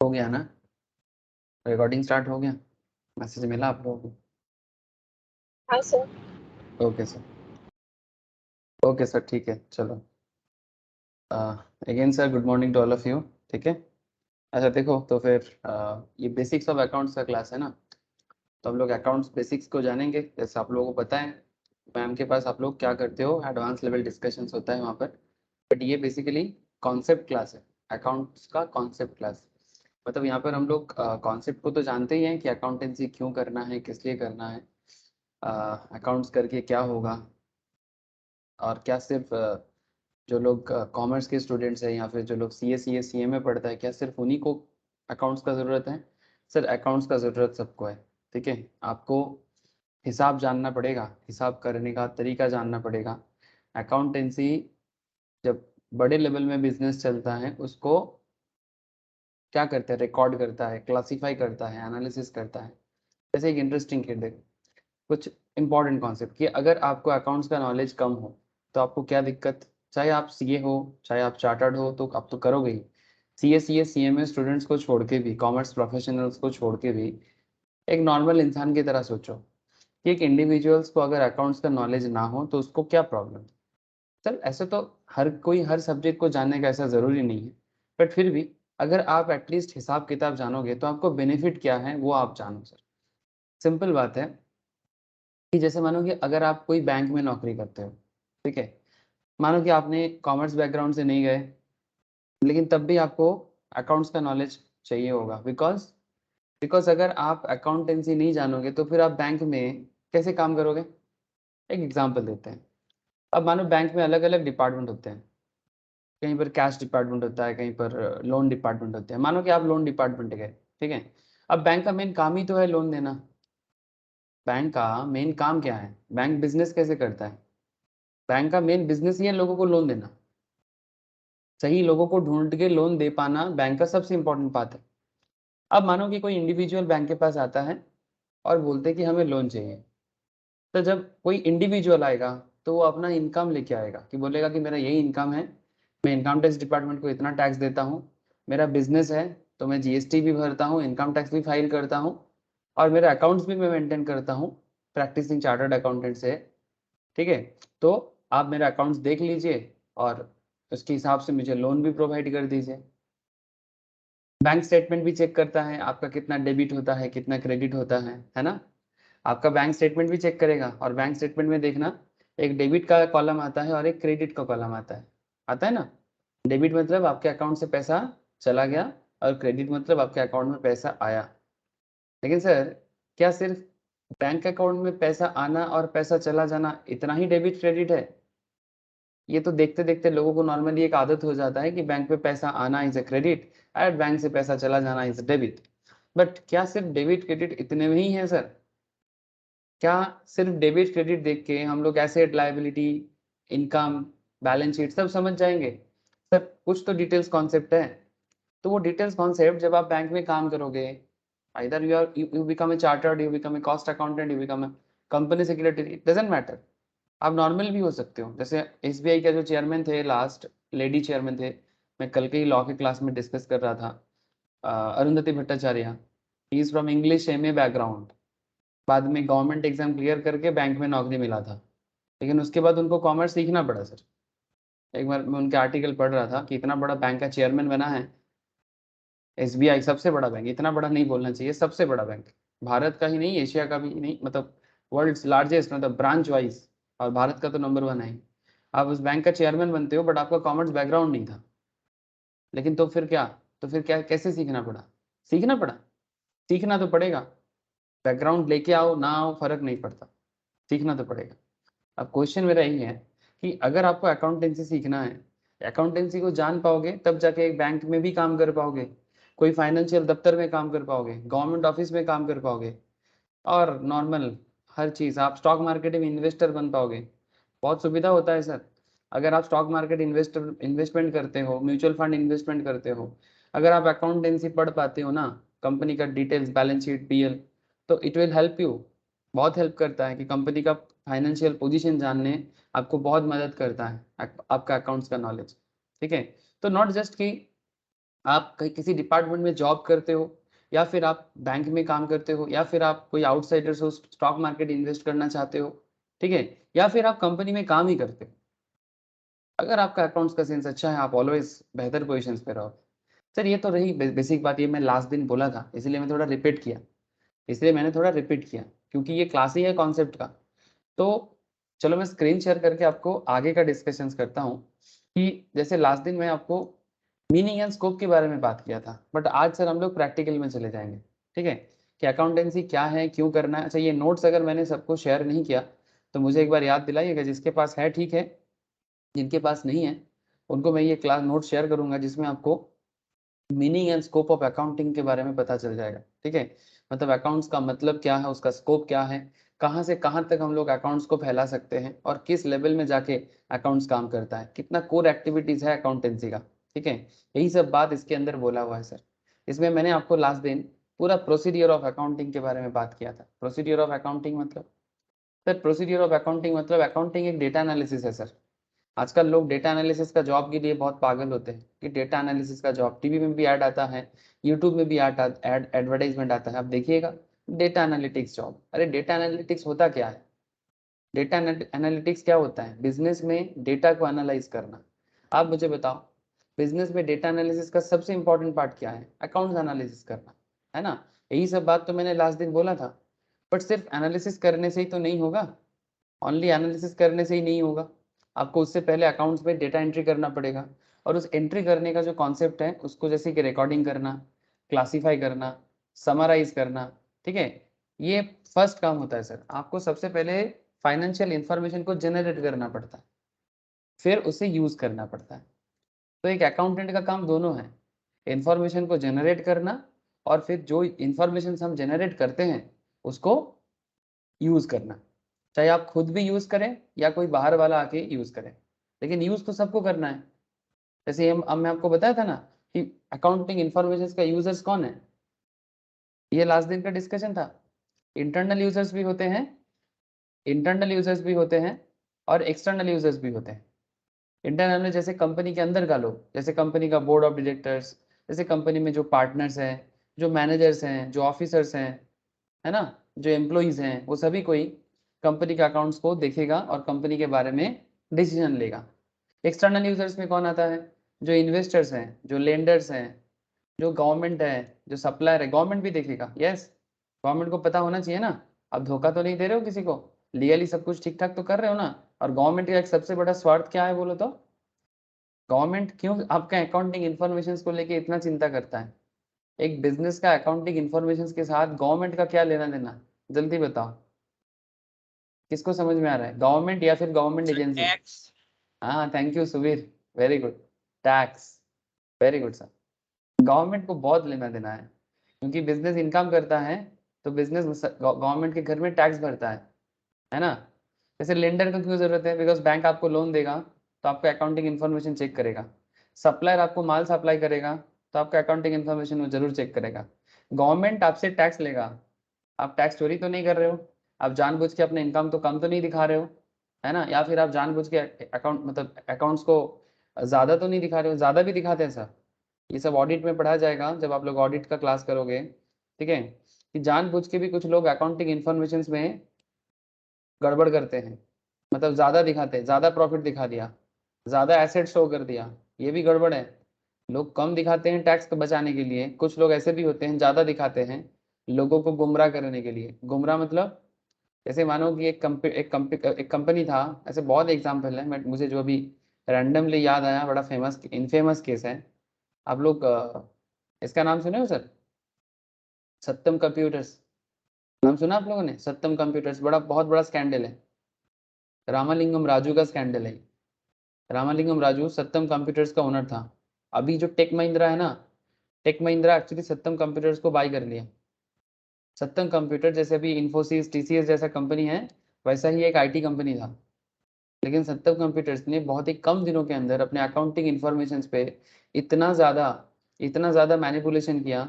हो गया ना? रिकॉर्डिंग स्टार्ट हो गया? मैसेज मिला आप लोगों को? हाँ sir. Okay sir, okay sir, ठीक है, चलो। Again sir, good morning to all of you. ठीक है, अच्छा देखो, तो फिर ये बेसिक्स ऑफ अकाउंट्स का क्लास है ना, तो हम लोग अकाउंट्स बेसिक्स को जानेंगे। जैसे आप लोगों को पता है मैम के पास आप लोग क्या करते हो, एडवांस लेवल डिस्कशंस होता है वहाँ पर, बट ये बेसिकली कॉन्सेप्ट क्लास है, अकाउंट्स का कॉन्सेप्ट क्लास। मतलब यहाँ पर हम लोग कॉन्सेप्ट को तो जानते ही हैं कि अकाउंटेंसी क्यों करना है, किस लिए करना है, अकाउंट्स करके क्या होगा, और क्या सिर्फ जो लोग कॉमर्स के स्टूडेंट्स हैं या फिर जो लोग सी ए में पढ़ता है, क्या सिर्फ उन्हीं को अकाउंट्स का ज़रूरत है? सर अकाउंट्स का ज़रूरत सबको है। ठीक है, आपको हिसाब जानना पड़ेगा, हिसाब करने का तरीका जानना पड़ेगा। अकाउंटेंसी जब बड़े लेवल में बिजनेस चलता है उसको क्या करता है, रिकॉर्ड करता है, क्लासीफाई करता है, एनालिसिस करता है। जैसे एक इंटरेस्टिंग केस देखो, कुछ इंपॉर्टेंट कॉन्सेप्ट कि अगर आपको अकाउंट्स का नॉलेज कम हो तो आपको क्या दिक्कत, चाहे आप सीए हो चाहे आप चार्टर्ड हो, तो आप तो करोगे ही। सीए स्टूडेंट्स को छोड़ के भी, कॉमर्स प्रोफेशनल्स को छोड़ के भी, एक नॉर्मल इंसान की तरह सोचो कि एक इंडिविजुअल्स को अगर अकाउंट्स का नॉलेज ना हो तो उसको क्या प्रॉब्लम। सर ऐसे तो हर कोई हर सब्जेक्ट को जानने का ऐसा ज़रूरी नहीं है, बट फिर भी अगर आप एटलीस्ट हिसाब किताब जानोगे तो आपको बेनिफिट क्या है वो आप जानो सर। सिंपल बात है कि जैसे मानो कि अगर आप कोई बैंक में नौकरी करते हो, ठीक है, मानो कि आपने कॉमर्स बैकग्राउंड से नहीं गए, लेकिन तब भी आपको अकाउंट्स का नॉलेज चाहिए होगा, बिकॉज बिकॉज अगर आप अकाउंटेंसी नहीं जानोगे तो फिर आप बैंक में कैसे काम करोगे। एक एग्जांपल देते हैं। अब मानो बैंक में अलग अलग डिपार्टमेंट होते हैं, कहीं पर कैश डिपार्टमेंट होता है, कहीं पर लोन डिपार्टमेंट होते हैं। मानो कि आप लोन डिपार्टमेंट गए, ठीक है, अब बैंक का मेन काम ही तो है लोन देना। बैंक का मेन काम क्या है, बैंक बिजनेस कैसे करता है? बैंक का मेन बिजनेस ही है लोगों को लोन देना। सही लोगों को ढूंढ के लोन दे पाना बैंक का सबसे इंपॉर्टेंट बात है। अब मानो कि कोई इंडिविजुअल बैंक के पास आता है और बोलते हैं कि हमें लोन चाहिए, तो जब कोई इंडिविजुअल आएगा तो वो अपना इनकम लेके आएगा कि बोलेगा कि मेरा यही इनकम है, मैं इनकम टैक्स डिपार्टमेंट को इतना टैक्स देता हूँ, मेरा बिजनेस है तो मैं जीएसटी भी भरता हूँ, इनकम टैक्स भी फाइल करता हूँ, और मेरा अकाउंट्स भी मैं मेंटेन करता हूँ, प्रैक्टिसिंग चार्टर्ड अकाउंटेंट से। ठीक है, तो आप मेरा अकाउंट्स देख लीजिए और उसके हिसाब से मुझे लोन भी प्रोवाइड कर दीजिए। बैंक स्टेटमेंट भी चेक करता है आपका कितना डेबिट होता है, कितना क्रेडिट होता है ना। आपका बैंक स्टेटमेंट भी चेक करेगा, और बैंक स्टेटमेंट में देखना, एक डेबिट का कॉलम आता है और एक क्रेडिट का कॉलम आता है ना। डेबिट मतलब आपके अकाउंट से पैसा चला गया, और क्रेडिट मतलब आपके अकाउंट में पैसा आया। लेकिन सर क्या सिर्फ बैंक अकाउंट में पैसा आना और पैसा चला जाना इतना ही डेबिट क्रेडिट है? ये तो देखते देखते लोगों को नॉर्मली एक आदत हो जाता है कि बैंक पे पैसा आना इज अ क्रेडिट, और बैंक से पैसा चला जाना इज अ डेबिट। बट क्या सिर्फ डेबिट क्रेडिट इतने में ही है सर? क्या सिर्फ डेबिट क्रेडिट देख के हम लोग asset liability, income, balance sheet सब समझ जाएंगे? सर कुछ तो डिटेल्स कॉन्सेप्ट है। तो वो डिटेल्स कॉन्सेप्ट जब आप बैंक में काम करोगे, either you become a chartered, you become a cost accountant, you become a company secretary, it doesn't matter. आप नॉर्मल भी हो सकते हो। जैसे एसबीआई का जो चेयरमैन थे लास्ट, लेडी चेयरमैन थे, मैं कल के ही लॉ के क्लास में डिस्कस कर रहा था, Arundhati Bhattacharya. He is from English MA background, बाद में गवर्नमेंट एग्जाम क्लियर करके बैंक में नौकरी मिला था, लेकिन उसके बाद उनको कॉमर्स सीखना पड़ा सर। एक बार मैं उनके आर्टिकल पढ़ रहा था कि इतना बड़ा बैंक का चेयरमैन बना है, एसबीआई सबसे बड़ा बैंक, इतना बड़ा नहीं बोलना चाहिए, सबसे बड़ा बैंक, भारत का ही नहीं एशिया का भी नहीं, मतलब वर्ल्ड लार्जेस्ट, मतलब ब्रांच वाइज, और भारत का तो नंबर 1 है। आप उस बैंक का चेयरमैन बनते हो बट आपका कॉमर्स बैकग्राउंड नहीं था, लेकिन तो फिर क्या, तो फिर क्या, कैसे सीखना पड़ा? सीखना पड़ा, सीखना तो पड़ेगा। बैकग्राउंड लेके आओ ना आओ फर्क नहीं पड़ता, सीखना तो पड़ेगा। अब क्वेश्चन मेरा यही है कि अगर आपको अकाउंटेंसी सीखना है, अकाउंटेंसी को जान पाओगे तब जाके एक बैंक में भी काम कर पाओगे, कोई फाइनेंशियल दफ्तर में काम कर पाओगे, गवर्नमेंट ऑफिस में काम कर पाओगे, और नॉर्मल हर चीज़, आप स्टॉक मार्केट में इन्वेस्टर बन पाओगे। बहुत सुविधा होता है सर। अगर आप स्टॉक मार्केट इन्वेस्टमेंट करते हो, म्यूचुअल फंड इन्वेस्टमेंट करते हो, अगर आप अकाउंटेंसी पढ़ पाते हो ना, कंपनी का डिटेल्स, बैलेंस शीट, पीएल, तो इट विल हेल्प यू। बहुत हेल्प करता है कि कंपनी का फाइनेंशियल पोजीशन जानने, आपको बहुत मदद करता है आपका अकाउंट्स का नॉलेज। ठीक है, तो नॉट जस्ट कि आप कहीं किसी डिपार्टमेंट में जॉब करते हो, या फिर आप बैंक में काम करते हो, या फिर आप कोई आउटसाइडर्स हो, स्टॉक मार्केट इन्वेस्ट करना चाहते हो, ठीक है, या फिर आप कंपनी में काम ही करते हो, अगर आपका अकाउंट्स का सेंस अच्छा है, आप ऑलवेज बेहतर पोजीशंस पे रहो। सर ये तो रही बेसिक बात, ये मैं लास्ट दिन बोला था, इसलिए मैं थोड़ा रिपीट किया, क्योंकि ये क्लास ही है कॉन्सेप्ट का। तो चलो मैं स्क्रीन शेयर करके आपको आगे का डिस्कशंस करता हूँ कि जैसे लास्ट दिन मैं आपको मीनिंग एंड स्कोप के बारे में बात किया था, बट आज सर हम लोग प्रैक्टिकल में चले जाएंगे, ठीक है, कि अकाउंटेंसी क्या है, क्यों करना है। अच्छा, ये नोट्स अगर मैंने सबको शेयर नहीं किया तो मुझे एक बार याद दिलाइएगा, जिसके पास है ठीक है, जिनके पास नहीं है उनको मैं ये क्लास नोट शेयर करूंगा, जिसमें आपको meaning and scope of accounting के बारे में पता चल जाएगा, ठीक है, मतलब अकाउंट्स का मतलब क्या है, उसका स्कोप क्या है, कहाँ से कहाँ तक हम लोग अकाउंट्स को फैला सकते हैं, और किस लेवल में जाके अकाउंट्स काम करता है, कितना कोर एक्टिविटीज है अकाउंटेंसी का, ठीक है, यही सब बात इसके अंदर बोला हुआ है सर। इसमें मैंने आपको लास्ट दिन पूरा प्रोसीडियर ऑफ अकाउंटिंग के बारे में बात किया था। प्रोसीडियर ऑफ अकाउंटिंग मतलब, सर प्रोसीडियर ऑफ अकाउंटिंग मतलब अकाउंटिंग एक डेटा एनालिसिस है सर। आजकल लोग डेटा एनालिसिस का जॉब के लिए बहुत पागल होते हैं कि डेटा एनालिसिस का जॉब, टीवी में भी ऐड आता है, यूट्यूब में भी एडवर्टाइजमेंट आता है, आप देखिएगा डेटा एनालिटिक्स जॉब। अरे डेटा एनालिटिक्स होता क्या है? डेटा एनालिटिक्स क्या होता है? बिजनेस में डेटा को एनालाइज करना। आप मुझे बताओ, बिजनेस में डेटा एनालिसिस का सबसे इंपॉर्टेंट पार्ट क्या है? अकाउंट्स एनालिसिस करना, है ना? यही सब बात तो मैंने लास्ट दिन बोला था। बट सिर्फ एनालिसिस करने से ही तो नहीं होगा, ओनली एनालिसिस करने से ही नहीं होगा, आपको उससे पहले अकाउंट्स में डेटा एंट्री करना पड़ेगा। और उस एंट्री करने का जो कॉन्सेप्ट है उसको जैसे कि रिकॉर्डिंग करना, क्लासीफाई करना, समराइज करना, ठीक है, ये फर्स्ट काम होता है सर। आपको सबसे पहले फाइनेंशियल इंफॉर्मेशन को जनरेट करना पड़ता है, फिर उसे यूज करना पड़ता है। तो एक अकाउंटेंट का काम दोनों है, इंफॉर्मेशन को जनरेट करना, और फिर जो इंफॉर्मेशन हम जनरेट करते हैं उसको यूज करना, चाहे आप खुद भी यूज करें या कोई बाहर वाला आके यूज करे, लेकिन यूज तो सबको करना है। जैसे हम अब मैं आपको बताया था ना कि अकाउंटिंग इंफॉर्मेशन का यूजर्स कौन है, ये लास्ट दिन का डिस्कशन था। इंटरनल यूजर्स भी होते हैं, और एक्सटर्नल यूजर्स भी होते हैं। इंटरनल में जैसे कंपनी के अंदर का लोग, जैसे कंपनी का बोर्ड ऑफ डायरेक्टर्स, जैसे कंपनी में जो पार्टनर्स हैं, जो मैनेजर्स हैं, जो ऑफिसर्स हैं, है ना, जो एम्प्लॉइज हैं, वो सभी कोई कंपनी के अकाउंट्स को देखेगा और कंपनी के बारे में डिसीजन लेगा। एक्सटर्नल यूजर्स में कौन आता है? जो इन्वेस्टर्स हैं, जो लेंडर्स हैं, जो गवर्नमेंट है, जो सप्लायर है, गवर्नमेंट भी देखेगा। यस, गवर्नमेंट को पता होना चाहिए ना, अब धोखा तो नहीं दे रहे हो किसी को, लीगली सब कुछ ठीक ठाक तो कर रहे हो ना। और गवर्नमेंट का एक सबसे बड़ा स्वार्थ क्या है बोलो तो? गवर्नमेंट क्यों आपका अकाउंटिंग इन्फॉर्मेशन को लेके इतना चिंता करता है? एक बिजनेस का अकाउंटिंग इन्फॉर्मेशन के साथ गवर्नमेंट का क्या लेना देना? जल्दी बताओ, किसको समझ में आ रहा है? गवर्नमेंट या फिर गवर्नमेंट एजेंसी? टैक्स। हाँ, thank you Subir, very good. Tax, very good sir. Government को बहुत लेना देना है, क्योंकि बिजनेस इनकम करता है तो बिजनेस गवर्नमेंट के घर में टैक्स भरता है ना। जैसे लेंडर को क्यों जरूरत है? बिकॉज बैंक आपको लोन देगा तो आपका अकाउंटिंग इन्फॉर्मेशन चेक करेगा। सप्लायर आपको माल सप्लाई करेगा तो आपका अकाउंटिंग इन्फॉर्मेशन वो जरूर चेक करेगा। गवर्नमेंट आपसे टैक्स लेगा, आप टैक्स चोरी तो नहीं कर रहे हो, आप जानबूझ के अपने इनकम तो कम तो नहीं दिखा रहे हो, है ना, या फिर आप जानबूझ के अकाउंट मतलब अकाउंट्स को ज़्यादा तो नहीं दिखा रहे हो, ज़्यादा भी दिखाते हैं सर। ये सब ऑडिट में पढ़ा जाएगा जब आप लोग ऑडिट का क्लास करोगे, ठीक है, कि जानबूझ के भी कुछ लोग अकाउंटिंग इन्फॉर्मेशन में गड़बड़ करते हैं, मतलब ज़्यादा दिखाते हैं, ज़्यादा प्रॉफिट दिखा दिया, ज़्यादा एसेट शो कर दिया, ये भी गड़बड़ है। लोग कम दिखाते हैं टैक्स को बचाने के लिए, कुछ लोग ऐसे भी होते हैं ज़्यादा दिखाते हैं लोगों को गुमराह करने के लिए। गुमराह मतलब जैसे मानो कि एक कंपनी था, ऐसे बहुत एग्जाम्पल है, बट मुझे जो अभी रैंडमली याद आया, बड़ा फेमस इनफेमस केस है। आप लोग इसका नाम सुने हो सर? सत्यम कंप्यूटर्स, नाम सुना आप लोगों ने? सत्यम कंप्यूटर्स बड़ा बहुत बड़ा स्कैंडल है, रामालिंगम राजू का स्कैंडल है। रामालिंगम राजू सत्यम कंप्यूटर्स का ओनर था। अभी जो टेक महिंद्रा है ना, टेक महिंद्रा एक्चुअली सत्यम कंप्यूटर्स को बाय कर लिया। सत्यम कंप्यूटर जैसे अभी इन्फोसिस टीसीएस जैसा कंपनी है, वैसा ही एक आईटी कंपनी था। लेकिन सत्यम कंप्यूटर्स ने बहुत ही कम दिनों के अंदर अपने अकाउंटिंग इन्फॉर्मेशन पे इतना ज़्यादा मैनिपुलेशन किया,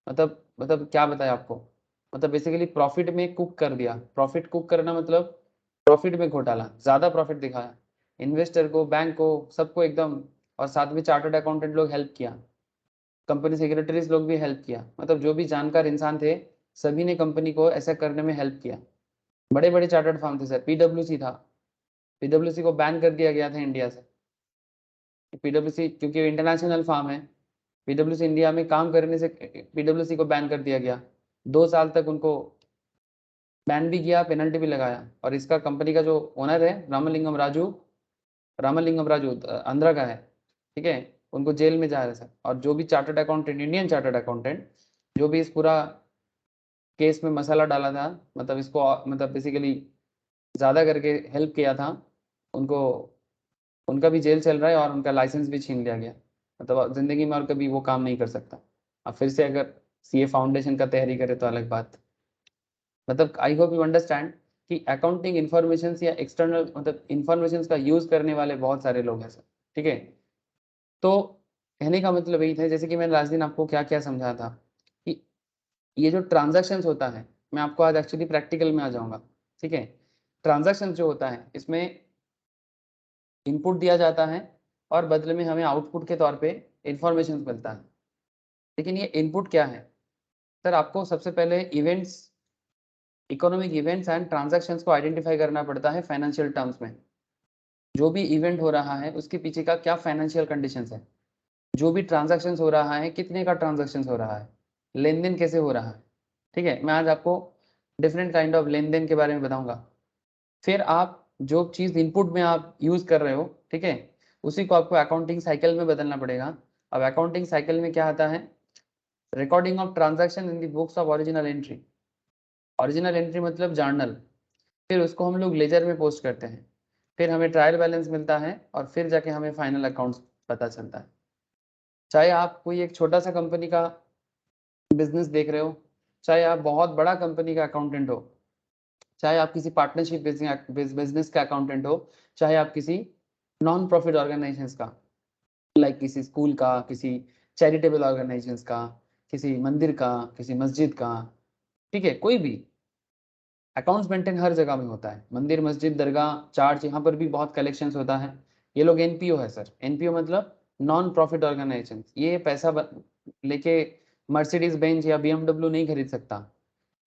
मतलब क्या बताया आपको, मतलब बेसिकली प्रॉफिट में कुक कर दिया। प्रॉफिट कुक करना मतलब प्रॉफिट में घोटाला, ज़्यादा प्रॉफिट दिखाया, इन्वेस्टर को, बैंक को, सबको एकदम, और साथ में चार्टर्ड अकाउंटेंट लोग हेल्प किया। कंपनी सेक्रेटरीज लोग भी हेल्प किया, मतलब जो भी जानकार इंसान थे सभी ने कंपनी को ऐसा करने में हेल्प किया। बड़े बड़े चार्टर्ड फर्म थे सर, पीडब्ल्यूसी था, पीडब्ल्यूसी को बैन कर दिया गया था इंडिया से। पीडब्ल्यूसी क्योंकि इंटरनेशनल फर्म है, पीडब्ल्यूसी इंडिया में काम करने से पीडब्ल्यूसी को बैन कर दिया गया। 2 साल तक उनको बैन भी किया, पेनल्टी भी लगाया। और इसका कंपनी का जो ओनर है रामलिंगम राजू आंध्रा का है, ठीक है, उनको जेल में जा रहा है सर। और जो भी chartered accountant, Indian chartered accountant जो भी इस पूरा केस में मसाला डाला था, मतलब इसको मतलब बेसिकली ज़्यादा करके हेल्प किया था, उनको उनका भी जेल चल रहा है और उनका लाइसेंस भी छीन लिया गया। मतलब ज़िंदगी में और कभी वो काम नहीं कर सकता। अब फिर से अगर सीए फाउंडेशन का तैयारी करे तो अलग बात। मतलब आई होप यू अंडरस्टैंड कि अकाउंटिंग इन्फॉर्मेशन या एक्सटर्नल मतलब इन्फॉर्मेशन का यूज़ करने वाले बहुत सारे लोग हैं सर, ठीक है। तो कहने का मतलब यही था, जैसे कि मैंने लास्ट दिन आपको क्या क्या समझा था कि ये जो ट्रांजैक्शंस होता है, मैं आपको आज एक्चुअली प्रैक्टिकल में आ जाऊंगा, ठीक है। ट्रांजैक्शन जो होता है इसमें इनपुट दिया जाता है और बदले में हमें आउटपुट के तौर पे इंफॉर्मेशन मिलता है। लेकिन ये इनपुट क्या है सर, आपको सबसे पहले events, economic events and transactions को आइडेंटिफाई करना पड़ता है फाइनेंशियल टर्म्स में। जो भी इवेंट हो रहा है उसके पीछे का क्या फाइनेंशियल कंडीशंस है, जो भी ट्रांजैक्शंस हो रहा है कितने का ट्रांजैक्शंस हो रहा है, लेन देन कैसे हो रहा है, ठीक है। मैं आज आपको डिफरेंट काइंड ऑफ लेन देन के बारे में बताऊंगा। फिर आप जो चीज़ इनपुट में आप यूज़ कर रहे हो, ठीक है, उसी को आपको अकाउंटिंग साइकिल में बदलना पड़ेगा। अब अकाउंटिंग साइकिल में क्या आता है, recording of transaction in the books of original entry. Original entry मतलब जर्नल, फिर उसको हम लोग लेजर में पोस्ट करते हैं, फिर हमें ट्रायल बैलेंस मिलता है और फिर जाके हमें फाइनल अकाउंट्स पता चलता है। चाहे आप कोई एक छोटा सा कंपनी का बिजनेस देख रहे हो, चाहे आप बहुत बड़ा कंपनी का अकाउंटेंट हो, चाहे आप किसी पार्टनरशिप बिजनेस का अकाउंटेंट हो, चाहे आप किसी नॉन प्रॉफिट ऑर्गेनाइजेशन का, लाइक किसी स्कूल का, किसी चैरिटेबल ऑर्गेनाइजेशन का, किसी मंदिर का, किसी मस्जिद का, ठीक है, कोई भी अकाउंट्स मेंटेन हर जगह में होता है। मंदिर, मस्जिद, दरगाह, चार्च, यहाँ पर भी बहुत कलेक्शंस होता है। ये लोग एनपीओ है सर, एनपीओ मतलब नॉन प्रॉफिट ऑर्गेनाइजेशन। ये पैसा लेके मर्सिडीज बेंज या बीएमडब्ल्यू नहीं खरीद सकता।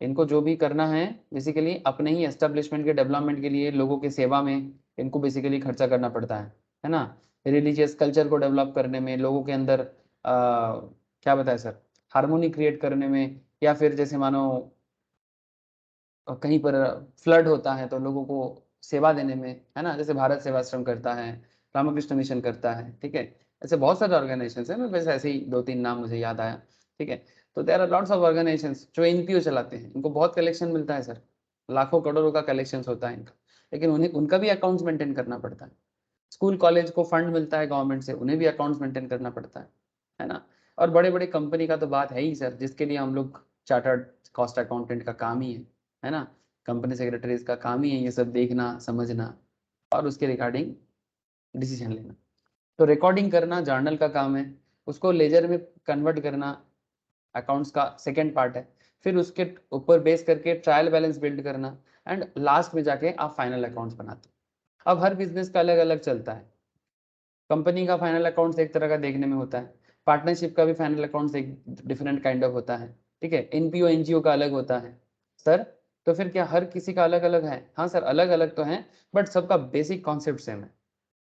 इनको जो भी करना है बेसिकली अपने ही एस्टेब्लिशमेंट के डेवलपमेंट के लिए, लोगों के सेवा में इनको बेसिकली खर्चा करना पड़ता है ना। रिलीजियस कल्चर को डेवलप करने में, लोगों के अंदर क्या बताए सर, हारमोनी क्रिएट करने में, या फिर जैसे मानो कहीं पर फ्लड होता है तो लोगों को सेवा देने में, है ना, जैसे भारत सेवाश्रम करता है, रामकृष्ण मिशन करता है, ठीक है। ऐसे बहुत सारे ऑर्गेनाइजेशन है, मैं वैसे ऐसे ही 2-3 नाम मुझे याद आया, ठीक है। तो there are lots of organisation जो एनपीओ चलाते हैं, इनको बहुत कलेक्शन मिलता है सर, लाखों करोड़ों का कलेक्शन होता है इनका, लेकिन उन्हें उनका भी अकाउंट्स मेंटेन करना पड़ता है। स्कूल कॉलेज को फंड मिलता है गवर्नमेंट से, उन्हें भी अकाउंट्स मेंटेन करना पड़ता है ना। और बड़े बड़े कंपनी का तो बात है ही सर, जिसके लिए हम लोग चार्टर्ड कॉस्ट अकाउंटेंट का काम ही है ना। कंपनी सेक्रेटरीज का काम ही है ये सब देखना, समझना और उसके रिगार्डिंग डिसीजन लेना। तो रिकॉर्डिंग करना जर्नल का काम है, उसको लेजर में कन्वर्ट करना अकाउंट्स का सेकेंड पार्ट है। फिर उसके ऊपर बेस करके ट्रायल बैलेंस बिल्ड करना, एंड लास्ट में जाके आप फाइनल अकाउंट्स बनाते हो। अब हर बिजनेस का अलग अलग चलता है। कंपनी का फाइनल अकाउंट्स एक तरह का देखने में होता है, पार्टनरशिप का भी फाइनल अकाउंट्स एक डिफरेंट काइंड ऑफ होता है, ठीक है। एनपीओ एनजीओ का अलग होता है सर। तो फिर क्या हर किसी का अलग अलग है? हाँ सर, अलग अलग तो है, बट सबका बेसिक कॉन्सेप्ट सेम है,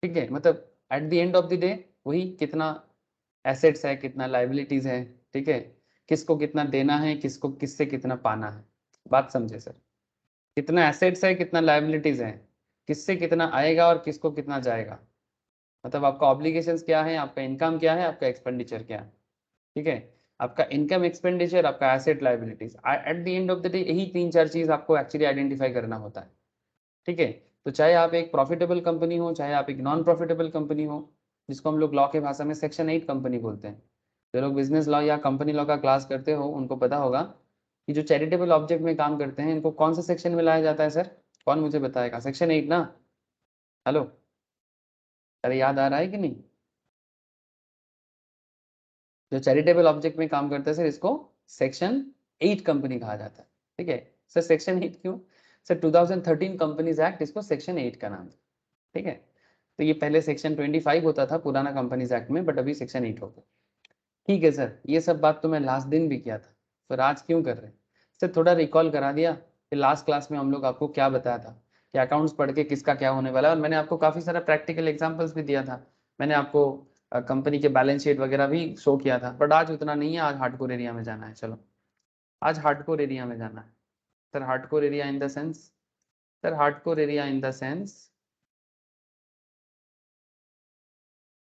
ठीक है। मतलब at the end of the day वही, कितना एसेट्स है, कितना लाइबिलिटीज है, ठीक है, किसको कितना देना है, किसको किससे कितना पाना है। बात समझे सर, कितना एसेट्स है, कितना लाइबिलिटीज है, किससे कितना आएगा और किसको कितना जाएगा। मतलब आपका ऑब्लिगेशंस क्या है, आपका इनकम क्या है, आपका एक्सपेंडिचर क्या है, ठीक है। आपका इनकम, एक्सपेंडिचर, आपका asset, liabilities, at the end of the day यही 3-4 चीज आपको एक्चुअली आइडेंटिफाई करना होता है, ठीक है। तो चाहे आप एक प्रॉफिटेबल कंपनी हो, चाहे आप एक नॉन प्रॉफिटेबल कंपनी हो, जिसको हम लोग लॉ के भाषा में सेक्शन 8 कंपनी बोलते हैं। जो लोग बिजनेस लॉ या कंपनी लॉ का क्लास करते हो उनको पता होगा कि जो चैरिटेबल ऑब्जेक्ट में काम करते हैं इनको कौन सा सेक्शन में लाया जाता है सर, कौन मुझे बताएगा? सेक्शन 8 ना? हेलो, अरे याद आ रहा है कि नहीं? जो चैरिटेबल ऑब्जेक्ट में काम करते हैं सर, इसको सेक्शन 8 कंपनी कहा जाता है, ठीक है। सर सेक्शन 8 क्यों? सर 2013 कंपनीज एक्ट इसको सेक्शन 8 का नाम है, ठीक है। तो ये पहले सेक्शन 25 होता था पुराना कंपनीज एक्ट में, बट अभी सेक्शन 8 हो गया। ठीक है सर, ये सब बात तो मैं लास्ट दिन भी किया था, फिर आज क्यों कर रहे हैं? सर थोड़ा रिकॉल करा दिया कि लास्ट क्लास में हम लोग आपको क्या बताया था कि अकाउंट्स पढ़ के किसका क्या होने वाला है, और मैंने आपको काफ़ी सारा प्रैक्टिकल एग्जांपल्स भी दिया था। मैंने आपको कंपनी के बैलेंस शीट वगैरह भी शो किया था, बट आज उतना नहीं है, आज हार्डकोर एरिया में जाना है। चलो आज हार्डकोर एरिया में जाना है sir. Hardcore area in the sense, sir hardcore area in the sense,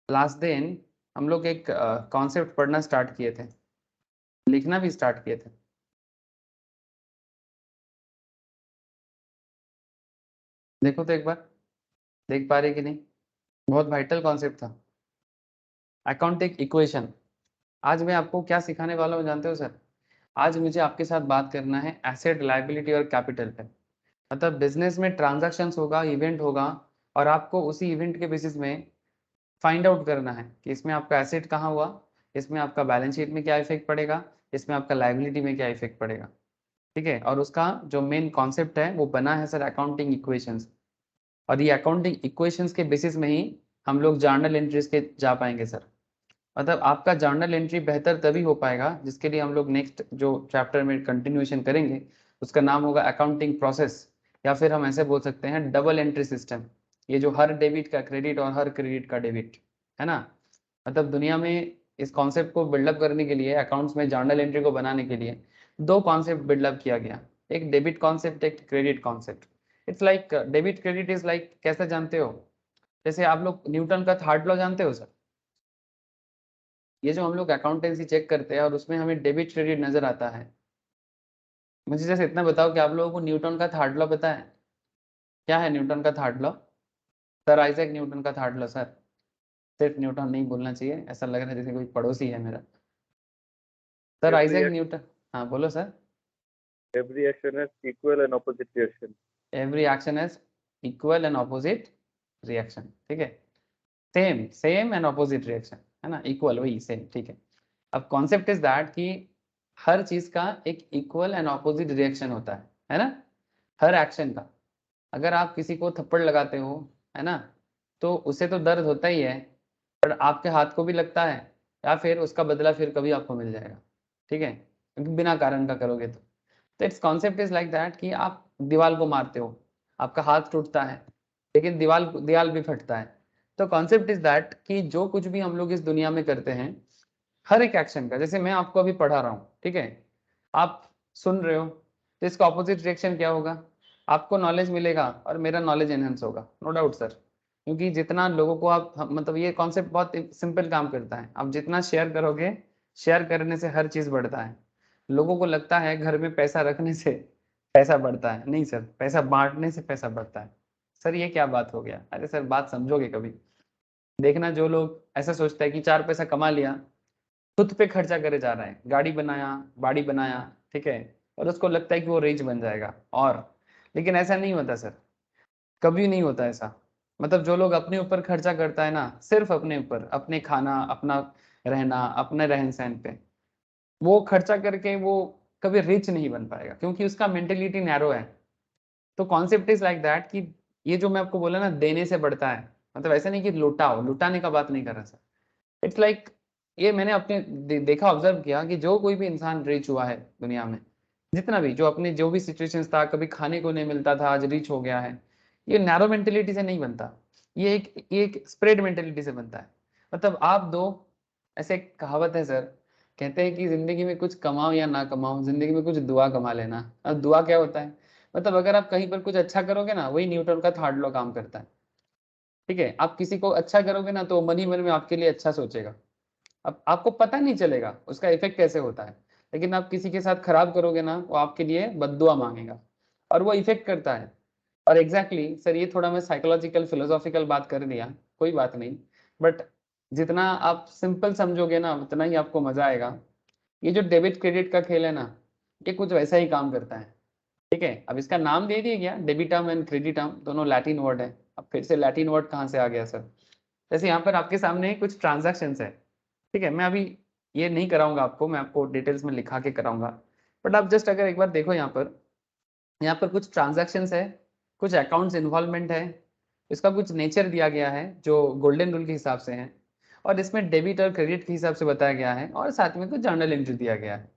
last दिन हम लोग एक कॉन्सेप्ट पढ़ना स्टार्ट किए थे, लिखना भी स्टार्ट किए थे। देखो तो एक बार, देख पा रहे कि नहीं? बहुत वाइटल कॉन्सेप्ट था, अकाउंटिंग इक्वेशन। आज मैं आपको क्या सिखाने वाला हूँ जानते हो सर? आज मुझे आपके साथ बात करना है एसेट, लायबिलिटी और कैपिटल पे। मतलब बिजनेस में ट्रांजैक्शंस होगा, इवेंट होगा, और आपको उसी इवेंट के बेसिस में फाइंड आउट करना है कि इसमें आपका एसेट कहाँ हुआ, इसमें आपका बैलेंस शीट में क्या इफेक्ट पड़ेगा, इसमें आपका लायबिलिटी में क्या इफेक्ट पड़ेगा। ठीक है, और उसका जो मेन कॉन्सेप्ट है वो बना है सर अकाउंटिंग इक्वेशंस, और ये अकाउंटिंग इक्वेशंस के बेसिस में ही हम लोग जर्नल एंट्रीज के जा पाएंगे सर। मतलब आपका जर्नल एंट्री बेहतर तभी हो पाएगा, जिसके लिए हम लोग नेक्स्ट जो चैप्टर में कंटिन्यूएशन करेंगे उसका नाम होगा अकाउंटिंग प्रोसेस, या फिर हम ऐसे बोल सकते हैं डबल एंट्री सिस्टम। ये जो हर डेबिट का क्रेडिट और हर क्रेडिट का डेबिट है ना, मतलब दुनिया में इस कॉन्सेप्ट को बिल्डअप करने के लिए, अकाउंट्स में जर्नल एंट्री को बनाने के लिए दो कॉन्सेप्ट बिल्डअप किया गया, एक डेबिट कॉन्सेप्ट, एक credit concept. It's like debit credit is like, कैसे जानते हो? जैसे आप लोग न्यूटन का थर्ड लॉ जानते हो सर? ये जो हम लोग अकाउंटेंसी चेक करते हैं और उसमें हमें डेबिट क्रेडिट नजर आता है। मुझे जैसे इतना बताओ कि आप लोगों को न्यूटन का थर्ड लॉ पता है? क्या है न्यूटन का third law? Sir Isaac Newton का थर्ड लॉ सर। सिर्फ न्यूटन नहीं बोलना चाहिए, ऐसा लग रहा है जैसे कोई पड़ोसी है मेरा। Sir Every Isaac ac- Newton, हाँ बोलो sir. every action has equal and opposite reaction. Every action has equal and opposite reaction. ठीक है, same same and opposite reaction, है ना, इक्वल वही सेम। ठीक है, अब कॉन्सेप्ट इज दैट कि हर चीज का एक इक्वल एंड ऑपोजिट रिएक्शन होता है ना, हर एक्शन का। अगर आप किसी को थप्पड़ लगाते हो, है ना, तो उसे तो दर्द होता ही है, पर आपके हाथ को भी लगता है, या फिर उसका बदला फिर कभी आपको मिल जाएगा। ठीक है, क्योंकि बिना कारण का करोगे तो it's concept is like that कि आप दीवार को मारते हो, आपका हाथ टूटता है, लेकिन दीवार भी फटता है। तो कॉन्सेप्ट इज दैट कि जो कुछ भी हम लोग इस दुनिया में करते हैं, हर एक एक्शन का, जैसे मैं आपको अभी पढ़ा रहा हूँ, ठीक है, आप सुन रहे हो, तो इसका ऑपोजिट रिएक्शन क्या होगा? आपको नॉलेज मिलेगा और मेरा नॉलेज एनहेंस होगा, नो डाउट सर। क्योंकि जितना लोगों को आप मतलब ये कॉन्सेप्ट बहुत सिंपल काम करता है, आप जितना शेयर करोगे, शेयर करने से हर चीज बढ़ता है। लोगों को लगता है घर में पैसा रखने से पैसा बढ़ता है, नहीं सर, पैसा बांटने से पैसा बढ़ता है। सर ये क्या बात हो गया? अरे सर बात समझोगे कभी? देखना, जो लोग ऐसा सोचता है कि चार पैसा कमा लिया, खुद पे खर्चा करे जा रहा है, गाड़ी बनाया, बाड़ी बनाया, ठीक है, और उसको लगता है कि वो रिच बन जाएगा, और लेकिन ऐसा नहीं होता सर, कभी नहीं होता ऐसा। मतलब जो लोग अपने ऊपर खर्चा करता है ना, सिर्फ अपने ऊपर, अपने खाना, अपना रहना, अपने रहन सहन पे, वो खर्चा करके वो कभी रिच नहीं बन पाएगा, क्योंकि उसका मेंटेलिटी नैरो है। तो कॉन्सेप्ट इज लाइक दैट कि ये जो मैं आपको बोला ना, देने से बढ़ता है, मतलब ऐसा नहीं कि लुटाओ, लुटाने का बात नहीं कर रहा सर। इट्स लाइक ये मैंने अपने देखा, ऑब्जर्व किया कि जो कोई भी इंसान रिच हुआ है दुनिया में, जितना भी, जो अपने जो भी सिचुएशंस था, कभी खाने को नहीं मिलता था, आज रिच हो गया है, ये नैरो मेंटेलिटी से नहीं बनता, ये एक स्प्रेड मेंटेलिटी से बनता है। मतलब आप दो, ऐसे एक कहावत है सर, कहते हैं कि जिंदगी में कुछ कमाओ या ना कमाओ, जिंदगी में कुछ दुआ कमा लेना। अब दुआ क्या होता है? मतलब अगर आप कहीं पर कुछ अच्छा करोगे ना, वही न्यूटन का थर्ड लॉ काम करता है। ठीक है, आप किसी को अच्छा करोगे ना, तो मन ही मन में आपके लिए अच्छा सोचेगा। अब आपको पता नहीं चलेगा उसका इफेक्ट कैसे होता है, लेकिन आप किसी के साथ खराब करोगे ना, वो आपके लिए बद्दुआ मांगेगा, और वो इफेक्ट करता है। और एग्जैक्टली exactly, सर ये थोड़ा मैं साइकोलॉजिकल फिलोसॉफिकल बात कर दिया, कोई बात नहीं, बट जितना आप सिंपल समझोगे ना, उतना ही आपको मजा आएगा। ये जो डेबिट क्रेडिट का खेल है ना, ये कुछ वैसा ही काम करता है। ठीक है, अब इसका नाम दे दिया गया, डेबिटम एंड क्रेडिटम, दोनों लैटिन वर्ड है। अब फिर से लैटिन वर्ड कहाँ से आ गया सर? जैसे यहाँ पर आपके सामने कुछ ट्रांजैक्शन है, ठीक है, मैं अभी ये नहीं कराऊंगा आपको, मैं आपको डिटेल्स में लिखा के कराऊंगा, बट आप जस्ट अगर एक बार देखो यहाँ पर कुछ ट्रांजैक्शंस है, कुछ अकाउंट्स इन्वॉल्वमेंट है, इसका कुछ नेचर दिया गया है जो गोल्डन रूल के हिसाब से है, और इसमें डेबिट और क्रेडिट के हिसाब से बताया गया है और साथ में कुछ जर्नल एंट्री दिया गया है।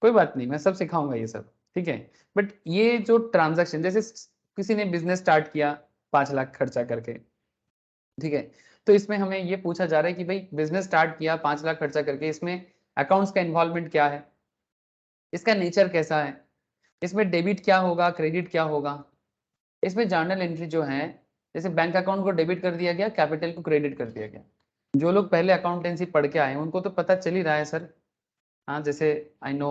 कोई बात नहीं, मैं सब सिखाऊंगा ये सब, ठीक है। बट ये जो ट्रांजैक्शन, जैसे किसी ने बिजनेस स्टार्ट किया 5 लाख खर्चा करके, ठीक है, तो इसमें हमें ये पूछा जा रहा है कि भाई बिजनेस स्टार्ट किया 5 लाख खर्चा करके, इसमें अकाउंट्स का इन्वॉल्वमेंट क्या है, इसका नेचर कैसा है, इसमें डेबिट क्या होगा, क्रेडिट क्या होगा, इसमें जर्नल एंट्री जो है, जैसे बैंक अकाउंट को डेबिट कर दिया गया, कैपिटल को क्रेडिट कर दिया गया। जो लोग पहले अकाउंटेंसी पढ़ के आए हैं उनको तो पता चल ही रहा है सर। हाँ जैसे आई नो,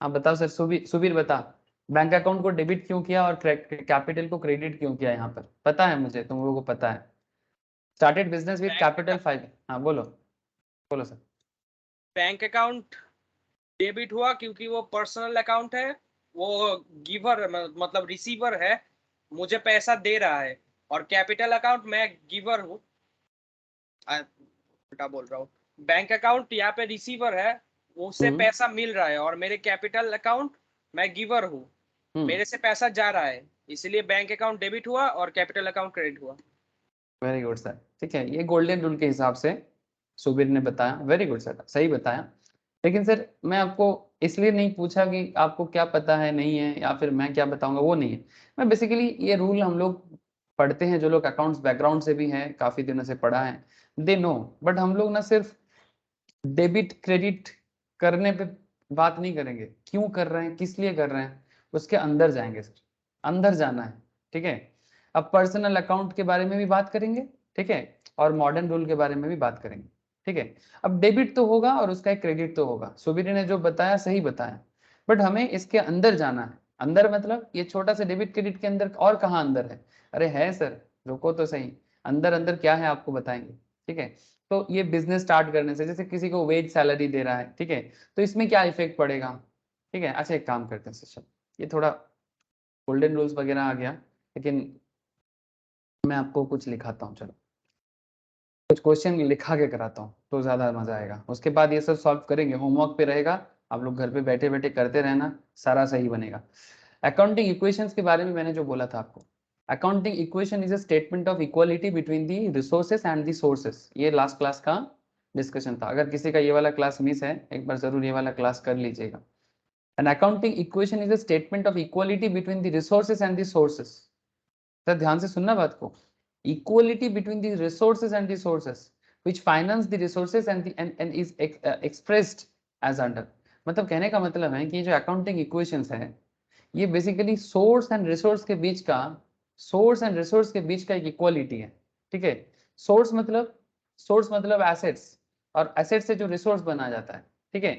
हाँ बताओ सर, सुबीर सुबीर बता, बैंक अकाउंट को डेबिट क्यों किया और कैपिटल को क्रेडिट क्यों किया, यहाँ पर पता है मुझे, तुम लोगों को पता है। Started business with capital 5। हाँ बोलो बोलो सर। बैंक अकाउंट डेबिट हुआ क्योंकि वो पर्सनल अकाउंट है, वो गिवर मतलब रिसीवर है, मुझे पैसा दे रहा है। और कैपिटल अकाउंट मैं गिवर हूँ, उल्टा बोल रहा हूँ। बैंक अकाउंट यहाँ पे रिसीवर है, उससे पैसा मिल रहा है, और मेरे कैपिटल अकाउंट मैं गिवर हूँ, मेरे से पैसा जा रहा है, इसलिए बैंक अकाउंट डेबिट हुआ और कैपिटल अकाउंट क्रेडिट हुआ। वेरी गुड सर, ठीक है, ये गोल्डन रूल के हिसाब से सुबीर ने बताया, वेरी गुड सर, सही बताया। लेकिन सर मैं आपको इसलिए नहीं पूछा कि आपको क्या पता है नहीं है या फिर मैं क्या बताऊंगा, वो नहीं है। मैं बेसिकली ये रूल हम लोग पढ़ते हैं, जो लोग अकाउंट्स बैकग्राउंड से भी हैं, काफी दिनों से पढ़ा है, दे नो। बट हम लोग ना सिर्फ डेबिट क्रेडिट करने पे बात नहीं करेंगे, क्यों कर रहे हैं, किस लिए कर रहे हैं, उसके अंदर जाएंगे सर, अंदर जाना है, ठीक है। अब पर्सनल अकाउंट के बारे में भी बात करेंगे, ठीक है, और मॉडर्न रूल के बारे में भी बात करेंगे, ठीक है। अब डेबिट तो होगा और उसका एक क्रेडिट तो होगा, सुबीर ने जो बताया सही बताया, बट हमें इसके अंदर जाना है। अंदर मतलब ये छोटा सा डेबिट क्रेडिट के अंदर और कहाँ अंदर है, अरे है सर, रुको तो सही, अंदर अंदर क्या है आपको बताएंगे, ठीक है। तो ये बिजनेस स्टार्ट करने से, जैसे किसी को वेज सैलरी दे रहा है, ठीक है, तो इसमें क्या इफेक्ट पड़ेगा, ठीक है। अच्छा एक काम करते हैं सर, ये थोड़ा गोल्डन रूल्स वगैरह आ गया, लेकिन मैं आपको कुछ लिखाता हूँ, चलो कुछ क्वेश्चन लिखा के कराता हूँ तो ज्यादा मजा आएगा, उसके बाद ये सब सॉल्व करेंगे, होमवर्क पे रहेगा, आप लोग घर पे बैठे बैठे करते रहना, सारा सही बनेगा। अकाउंटिंग इक्वेशंस के बारे में मैंने जो बोला था आपको, accounting equation is a statement of equality between the resources and the sources, ये लास्ट क्लास का डिस्कशन था। अगर किसी का ये वाला क्लास मिस है, एक बार जरूर ये वाला क्लास कर लीजिएगा। An accounting equation is a statement of equality between the resources and the sources. Sir ध्यान से सुनना बात को, equality between the resources and the sources which finance the resources and is expressed as under। मतलब कहने का मतलब है कि जो अकाउंटिंग इक्वेशंस है ये बेसिकली सोर्स एंड रिसोर्स के बीच का, सोर्स एंड रिसोर्स के बीच का एक इक्वालिटी है, ठीक है। सोर्स मतलब एसेट्स, और एसेट से जो रिसोर्स बना जाता है, ठीक है,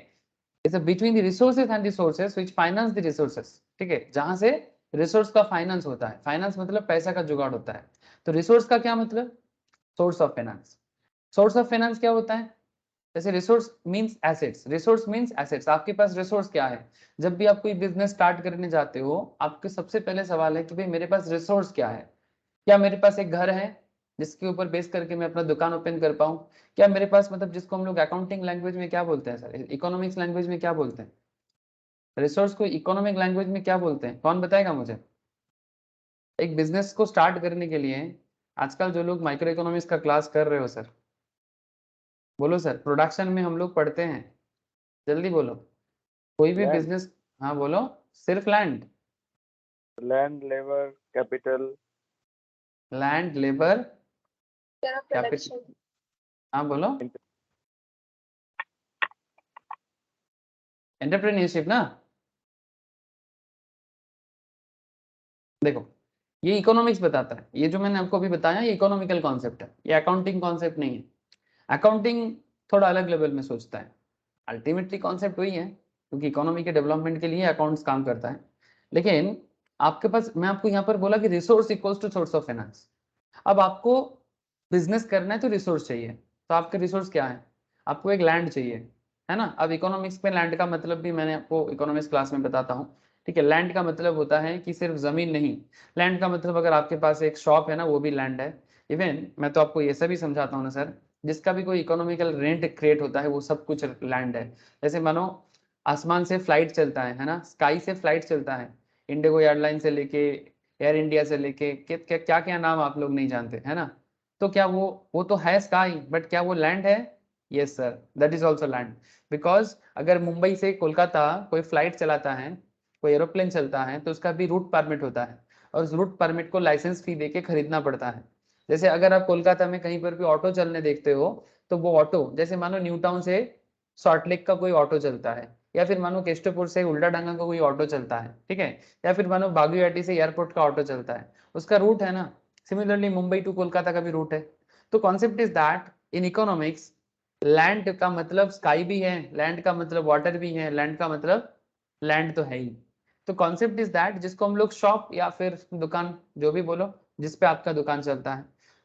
is between the resources and the sources which finance the resources, ठीक है, जहां से रिसोर्स का फाइनेंस होता है, फाइनेंस मतलब पैसा का जुगाड़ होता है, तो रिसोर्स का क्या मतलब, source of finance. Source of finance क्या होता है, जैसे resource means assets, resource means assets, आपके पास रिसोर्स क्या है, जब भी आप कोई बिजनेस स्टार्ट करने जाते हो आपके सबसे पहले सवाल है कि भाई मेरे पास रिसोर्स क्या है, क्या मेरे पास एक घर है जिसके ऊपर बेस करके मैं अपना दुकान ओपन कर पाऊं, क्या मेरे पास, मतलब जिसको हम लोग अकाउंटिंग लैंग्वेज में क्या बोलते हैं सर, इकोनॉमिक्स लैंग्वेज में क्या बोलते हैं, रिसोर्स को इकोनॉमिक लैंग्वेज में क्या बोलते हैं, कौन बताएगा मुझे। एक बिजनेस को स्टार्ट करने के लिए आजकल जो लोग माइक्रो इकोनॉमिक्स का क्लास कर रहे हो सर, बोलो सर, प्रोडक्शन में हम लोग पढ़ते हैं, जल्दी बोलो, कोई भी Land. बिजनेस, हाँ बोलो, सिर्फ land, Land, labor, capital. Land labour Terra capital, production. हाँ बोलो, एंटरप्रेन्योरशिप ना। देखो ये इकोनॉमिक्स बताता है, ये जो मैंने आपको अभी बताया ये इकोनॉमिकल कॉन्सेप्ट है, ये अकाउंटिंग कॉन्सेप्ट नहीं है। अकाउंटिंग थोड़ा अलग लेवल में सोचता है, अल्टीमेटली कॉन्सेप्ट वही है, क्योंकि इकोनॉमी के डेवलपमेंट के लिए अकाउंट्स काम करता है। लेकिन आपके पास, मैं आपको यहाँ पर बोला कि resource equals to source of finance. अब आपको बिजनेस करना है तो रिसोर्स चाहिए, तो आपके रिसोर्स क्या है, आपको एक लैंड चाहिए, है ना। अब इकोनॉमिक्स में लैंड का मतलब भी मैंने आपको इकोनॉमिक्स क्लास में बताता हूँ, ठीक है। लैंड का मतलब होता है कि सिर्फ जमीन नहीं, लैंड का मतलब अगर आपके पास एक शॉप है ना वो भी लैंड है। इवन मैं तो आपको ये सब भी समझाता हूँ ना सर, जिसका भी कोई इकोनॉमिकल रेंट क्रिएट होता है वो सब कुछ लैंड है। जैसे मानो आसमान से फ्लाइट चलता है ना, स्काई से फ्लाइट चलता है, इंडिगो एयरलाइन से लेके एयर इंडिया से लेके क्या क्या नाम आप लोग नहीं जानते है ना, तो क्या वो तो है स्काई, बट क्या वो लैंड है? Yes sir, that is also land. Because अगर मुंबई से कोलकाता कोई फ्लाइट चलाता है, कोई एरोप्लेन चलता है, तो उसका भी रूट परमिट होता है, और उस रूट परमिट को लाइसेंस फी दे के खरीदना पड़ता है। जैसे अगर आप कोलकाता में कहीं पर भी ऑटो चलने देखते हो, तो वो ऑटो, जैसे मानो न्यू टाउन से सॉल्ट लेक का कोई ऑटो चलता है, या फिर मानो केस्टोपुर से उल्टा डांगा का कोई ऑटो चलता है, ठीक है, या फिर मानो बागुआटी से एयरपोर्ट का ऑटो चलता है, उसका रूट है ना। सिमिलरली मुंबई टू कोलकाता का भी रूट है। तो concept is that in economics, land का मतलब स्काई भी है, लैंड का मतलब वाटर भी है, लैंड का मतलब लैंड तो है ही। तो कॉन्सेप्ट इज दैट जिसको हम लोग शॉप या फिर दुकान जो भी बोलो, जिसपे आपका दुकान चलता है,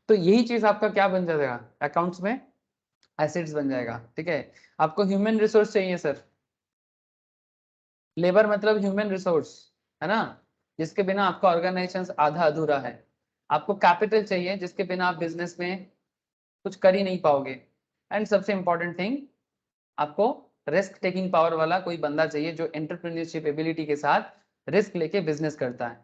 तो यही चीज आपका क्या बन जाएगा अकाउंट्स में, एसेट्स बन जाएगा। ठीक है, आपको ह्यूमन रिसोर्स चाहिए सर, लेबर मतलब ह्यूमन रिसोर्स, है ना, जिसके बिना आपका ऑर्गेनाइजेशन आधा अधूरा है। आपको कैपिटल चाहिए जिसके बिना आप बिजनेस में कुछ कर ही नहीं पाओगे। एंड सबसे इंपॉर्टेंट थिंग, आपको रिस्क टेकिंग पावर वाला कोई बंदा चाहिए जो एंटरप्रेन्योरशिप एबिलिटी के साथ रिस्क लेके बिजनेस करता है।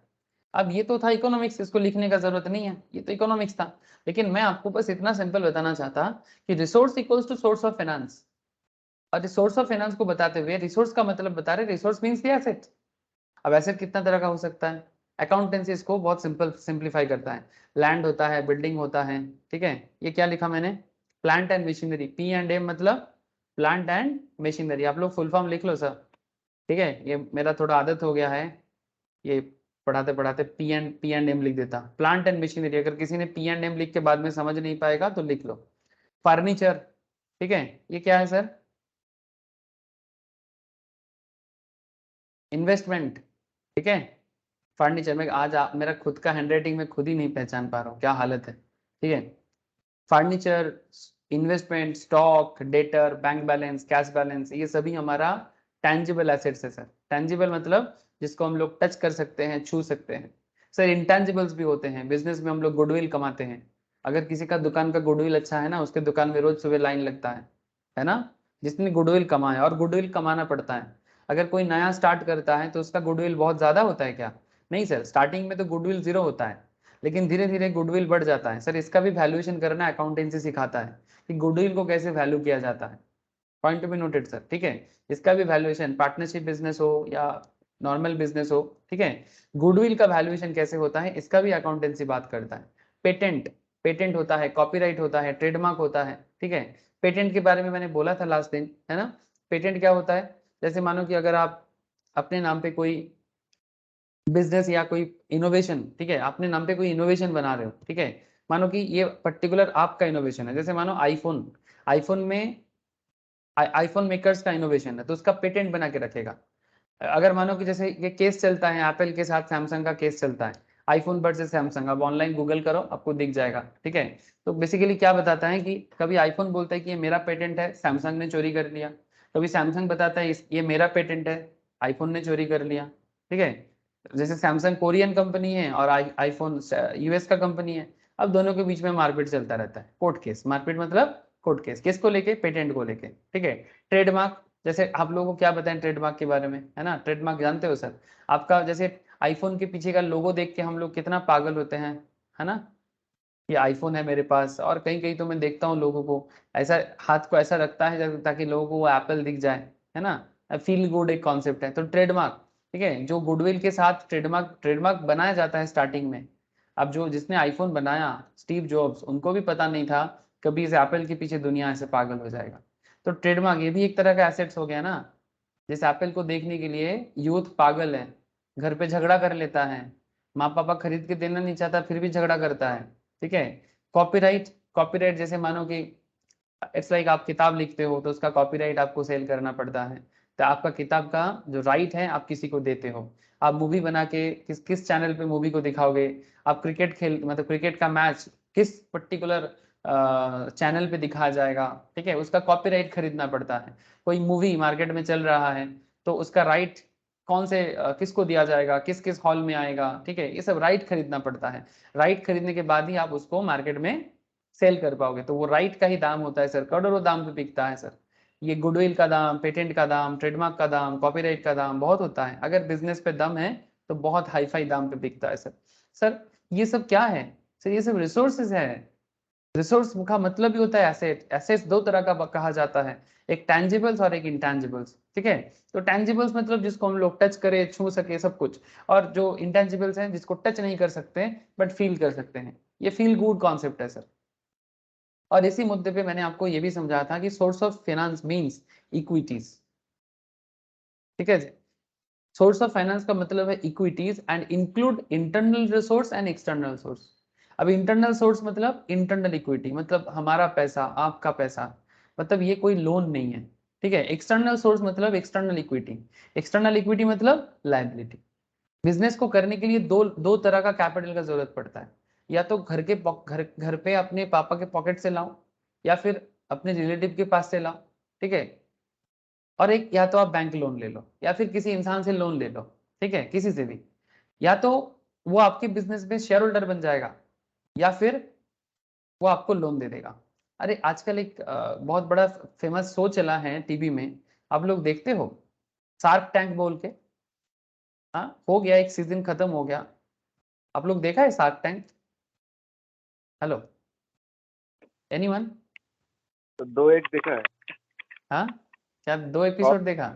अब ये तो था इकोनॉमिक्स, इसको लिखने का जरूरत नहीं है, ये तो इकोनॉमिक्स था। लेकिन मैं आपको बस इतना सिंपल बताना चाहता कि resource equals to source of finance, और रिसोर्स ऑफ फाइनेंस को बताते हुए रिसोर्स का मतलब बता रहे, रिसोर्स मींस द एसेट। अब एसेट कितना तरह का हो सकता है, अकाउंटेंसी इसको बहुत सिंपल सिंप्लीफाई करता है। लैंड होता है, बिल्डिंग होता है, ठीक है, ये क्या लिखा मैंने, plant and machinery, P and M मतलब प्लांट एंड मशीनरी। आप लोग फुल फॉर्म लिख लो सर, ठीक है, ये मेरा थोड़ा आदत हो गया है, ये पढ़ाते पढ़ाते पी एंड एम लिख देता, प्लांट एंड मशीनरी। अगर किसी ने पी एंड एम लिख के बाद में समझ नहीं पाएगा तो लिख लो फर्नीचर, ठीक है, ये क्या है सर, इन्वेस्टमेंट, ठीक है। फर्नीचर में आज आप मेरा खुद का हैंडराइटिंग में खुद ही नहीं पहचान पा रहा हूँ, क्या हालत है, ठीक है। Furniture, investment, stock, debtor, bank balance, cash balance, ये सभी हमारा टैंजिबल एसेट्स है सर। टैंजिबल मतलब जिसको हम लोग टच कर सकते हैं, छू सकते हैं। सर इंटेंजिबल्स भी होते हैं, बिजनेस में हम लोग गुडविल कमाते हैं। अगर किसी का दुकान का गुडविल अच्छा है ना, उसके दुकान में रोज सुबह लाइन लगता है ना, जिसने गुडविल कमाया, और गुडविल कमाना पड़ता है। अगर कोई नया स्टार्ट करता है तो उसका गुडविल बहुत ज्यादा होता है क्या? नहीं सर, स्टार्टिंग में तो गुडविल जीरो होता है, लेकिन धीरे धीरे गुडविल बढ़ जाता है। सर इसका भी वैल्यूएशन करना अकाउंटेंसी सिखाता है कि गुडविल को कैसे वैल्यू किया जाता है। Point to be noted sir, ठीक है। इसका भी वैल्यूएशन, पार्टनरशिप बिजनेस हो या नॉर्मल बिजनेस हो, ठीक है, गुडविल का वैल्यूएशन कैसे होता है, इसका भी अकाउंटेंसी बात करता है। पेटेंट, पेटेंट होता है, कॉपीराइट होता है, ट्रेडमार्क होता है, ठीक है। पेटेंट के बारे में मैंने बोला था लास्ट दिन, है ना। पेटेंट क्या होता है, जैसे मानो कि अगर आप अपने नाम पे कोई बिजनेस या कोई इनोवेशन, ठीक है, अपने नाम पे कोई इनोवेशन बना रहे हो, ठीक है, मानो कि ये पर्टिकुलर आपका इनोवेशन है, जैसे मानो आईफोन, आईफोन में आईफोन मेकर्स का इनोवेशन है, तो उसका पेटेंट बना के रखेगा। अगर मानो कि जैसे ये केस चलता है एप्पल के साथ सैमसंग का केस चलता है, आईफोन वर्सेस सैमसंग, अब ऑनलाइन गूगल करो आपको दिख जाएगा, ठीक है। तो बेसिकली क्या बताता है कि कभी आईफोन बोलता है कि ये मेरा पेटेंट है, सैमसंग ने चोरी कर लिया। कभी सैमसंग बताता है ये मेरा पेटेंट है, आईफोन ने चोरी कर लिया, ठीक है। जैसे सैमसंग कोरियन कंपनी है और आईफोन यूएस का कंपनी है। अब दोनों के बीच में मारपीट चलता रहता है, कोर्ट केस, मारपीट मतलब कोर्ट केस, किसको लेके, पेटेंट को लेके, ठीक है। ट्रेडमार्क, जैसे आप लोगों को क्या बताएं ट्रेडमार्क के बारे में, है ना, ट्रेडमार्क जानते हो सर। आपका जैसे आईफोन के पीछे का लोगो देख के हम लोग कितना पागल होते हैं, है ना, ये आईफोन है मेरे पास। और कहीं कहीं तो मैं देखता हूँ लोगों को ऐसा हाथ को ऐसा रखता है ताकि लोगों को वो एप्पल दिख जाए, है ना। फील गुड एक कॉन्सेप्ट है। तो ट्रेडमार्क, ठीक है, जो गुडविल के साथ ट्रेडमार्क, ट्रेडमार्क बनाया जाता है स्टार्टिंग में। अब जो जिसने आईफोन बनाया, स्टीव जॉब्स, उनको भी पता नहीं था कभी इस एप्पल के पीछे दुनिया ऐसे पागल हो जाएगा। तो ट्रेडमार्क ये भी एक तरह का एसेट्स हो गया ना। जिस एप्पल को देखने के लिए यूथ पागल है, घर पे झगड़ा कर लेता है, माँ पापा खरीद के देना नहीं चाहता फिर भी झगड़ा करता है, ठीक है। कॉपीराइट, कॉपीराइट जैसे मानो कि इट्स लाइक आप किताब लिखते हो तो उसका कॉपीराइट आपको सेल करना पड़ता है। तो आपका किताब का जो राइट है आप किसी को देते हो। आप मूवी बना के किस किस चैनल पे मूवी को दिखाओगे, आप क्रिकेट खेल मतलब क्रिकेट का मैच किस पर्टिकुलर चैनल पे दिखाया जाएगा, ठीक है, उसका कॉपीराइट खरीदना पड़ता है। कोई मूवी मार्केट में चल रहा है तो उसका राइट कौन से किसको दिया जाएगा, किस किस हॉल में आएगा, ठीक है, ये सब राइट खरीदना पड़ता है। राइट खरीदने के बाद ही आप उसको मार्केट में सेल कर पाओगे। तो वो राइट का ही दाम होता है सर, करोड़ों दाम पे बिकता है सर। ये गुडविल का दाम, पेटेंट का दाम, ट्रेडमार्क का दाम, कॉपीराइट का दाम बहुत होता है। अगर बिजनेस पे दम है तो बहुत हाई फाई दाम पे बिकता है सर। सर ये सब क्या है? सर ये सब रिसोर्सेज है। रिसोर्स का मतलब भी होता है एसेट। एसेट्स दो तरह का कहा जाता है, एक टैंजिबल्स और एक इंटैंजिबल्स, ठीक है। तो टैंजिबल्स मतलब जिसको हम लोग टच करे, छू सके, सब कुछ, और जो इंटैंजिबल्स हैं जिसको टच नहीं कर सकते बट फील कर सकते हैं। ये फील गुड कॉन्सेप्ट है सर। और इसी मुद्दे पे मैंने आपको ये भी समझाया था कि source of finance means equities, ठीक है जी। सोर्स ऑफ फाइनेंस का मतलब है equities and include internal resource and external source. अब इंटरनल सोर्स मतलब इंटरनल इक्विटी, मतलब हमारा पैसा, आपका पैसा, मतलब ये कोई लोन नहीं है, ठीक है। एक्सटर्नल सोर्स मतलब एक्सटर्नल इक्विटी। एक्सटर्नल इक्विटी मतलब लायबिलिटी। बिजनेस को करने के लिए दो दो तरह का कैपिटल का जरूरत पड़ता है। या तो घर पे अपने पापा के पॉकेट से लाओ, या फिर अपने रिलेटिव के पास से लाओ, ठीक है। और एक, या तो आप बैंक लोन ले लो या फिर किसी इंसान से लोन ले लो, ठीक है, किसी से भी। या तो वो आपके बिजनेस में शेयर होल्डर बन जाएगा, या फिर वो आपको लोन दे देगा। अरे आजकल एक बहुत बड़ा फेमस शो चला है टीवी में, आप लोग देखते हो, शार्क टैंक बोल के। हाँ, हो गया, एक सीजन खत्म हो गया। आप लोग देखा है शार्क टैंक? Hello, anyone? तो 2 एक देखा है। हाँ, क्या 2 एपिसोड देखा?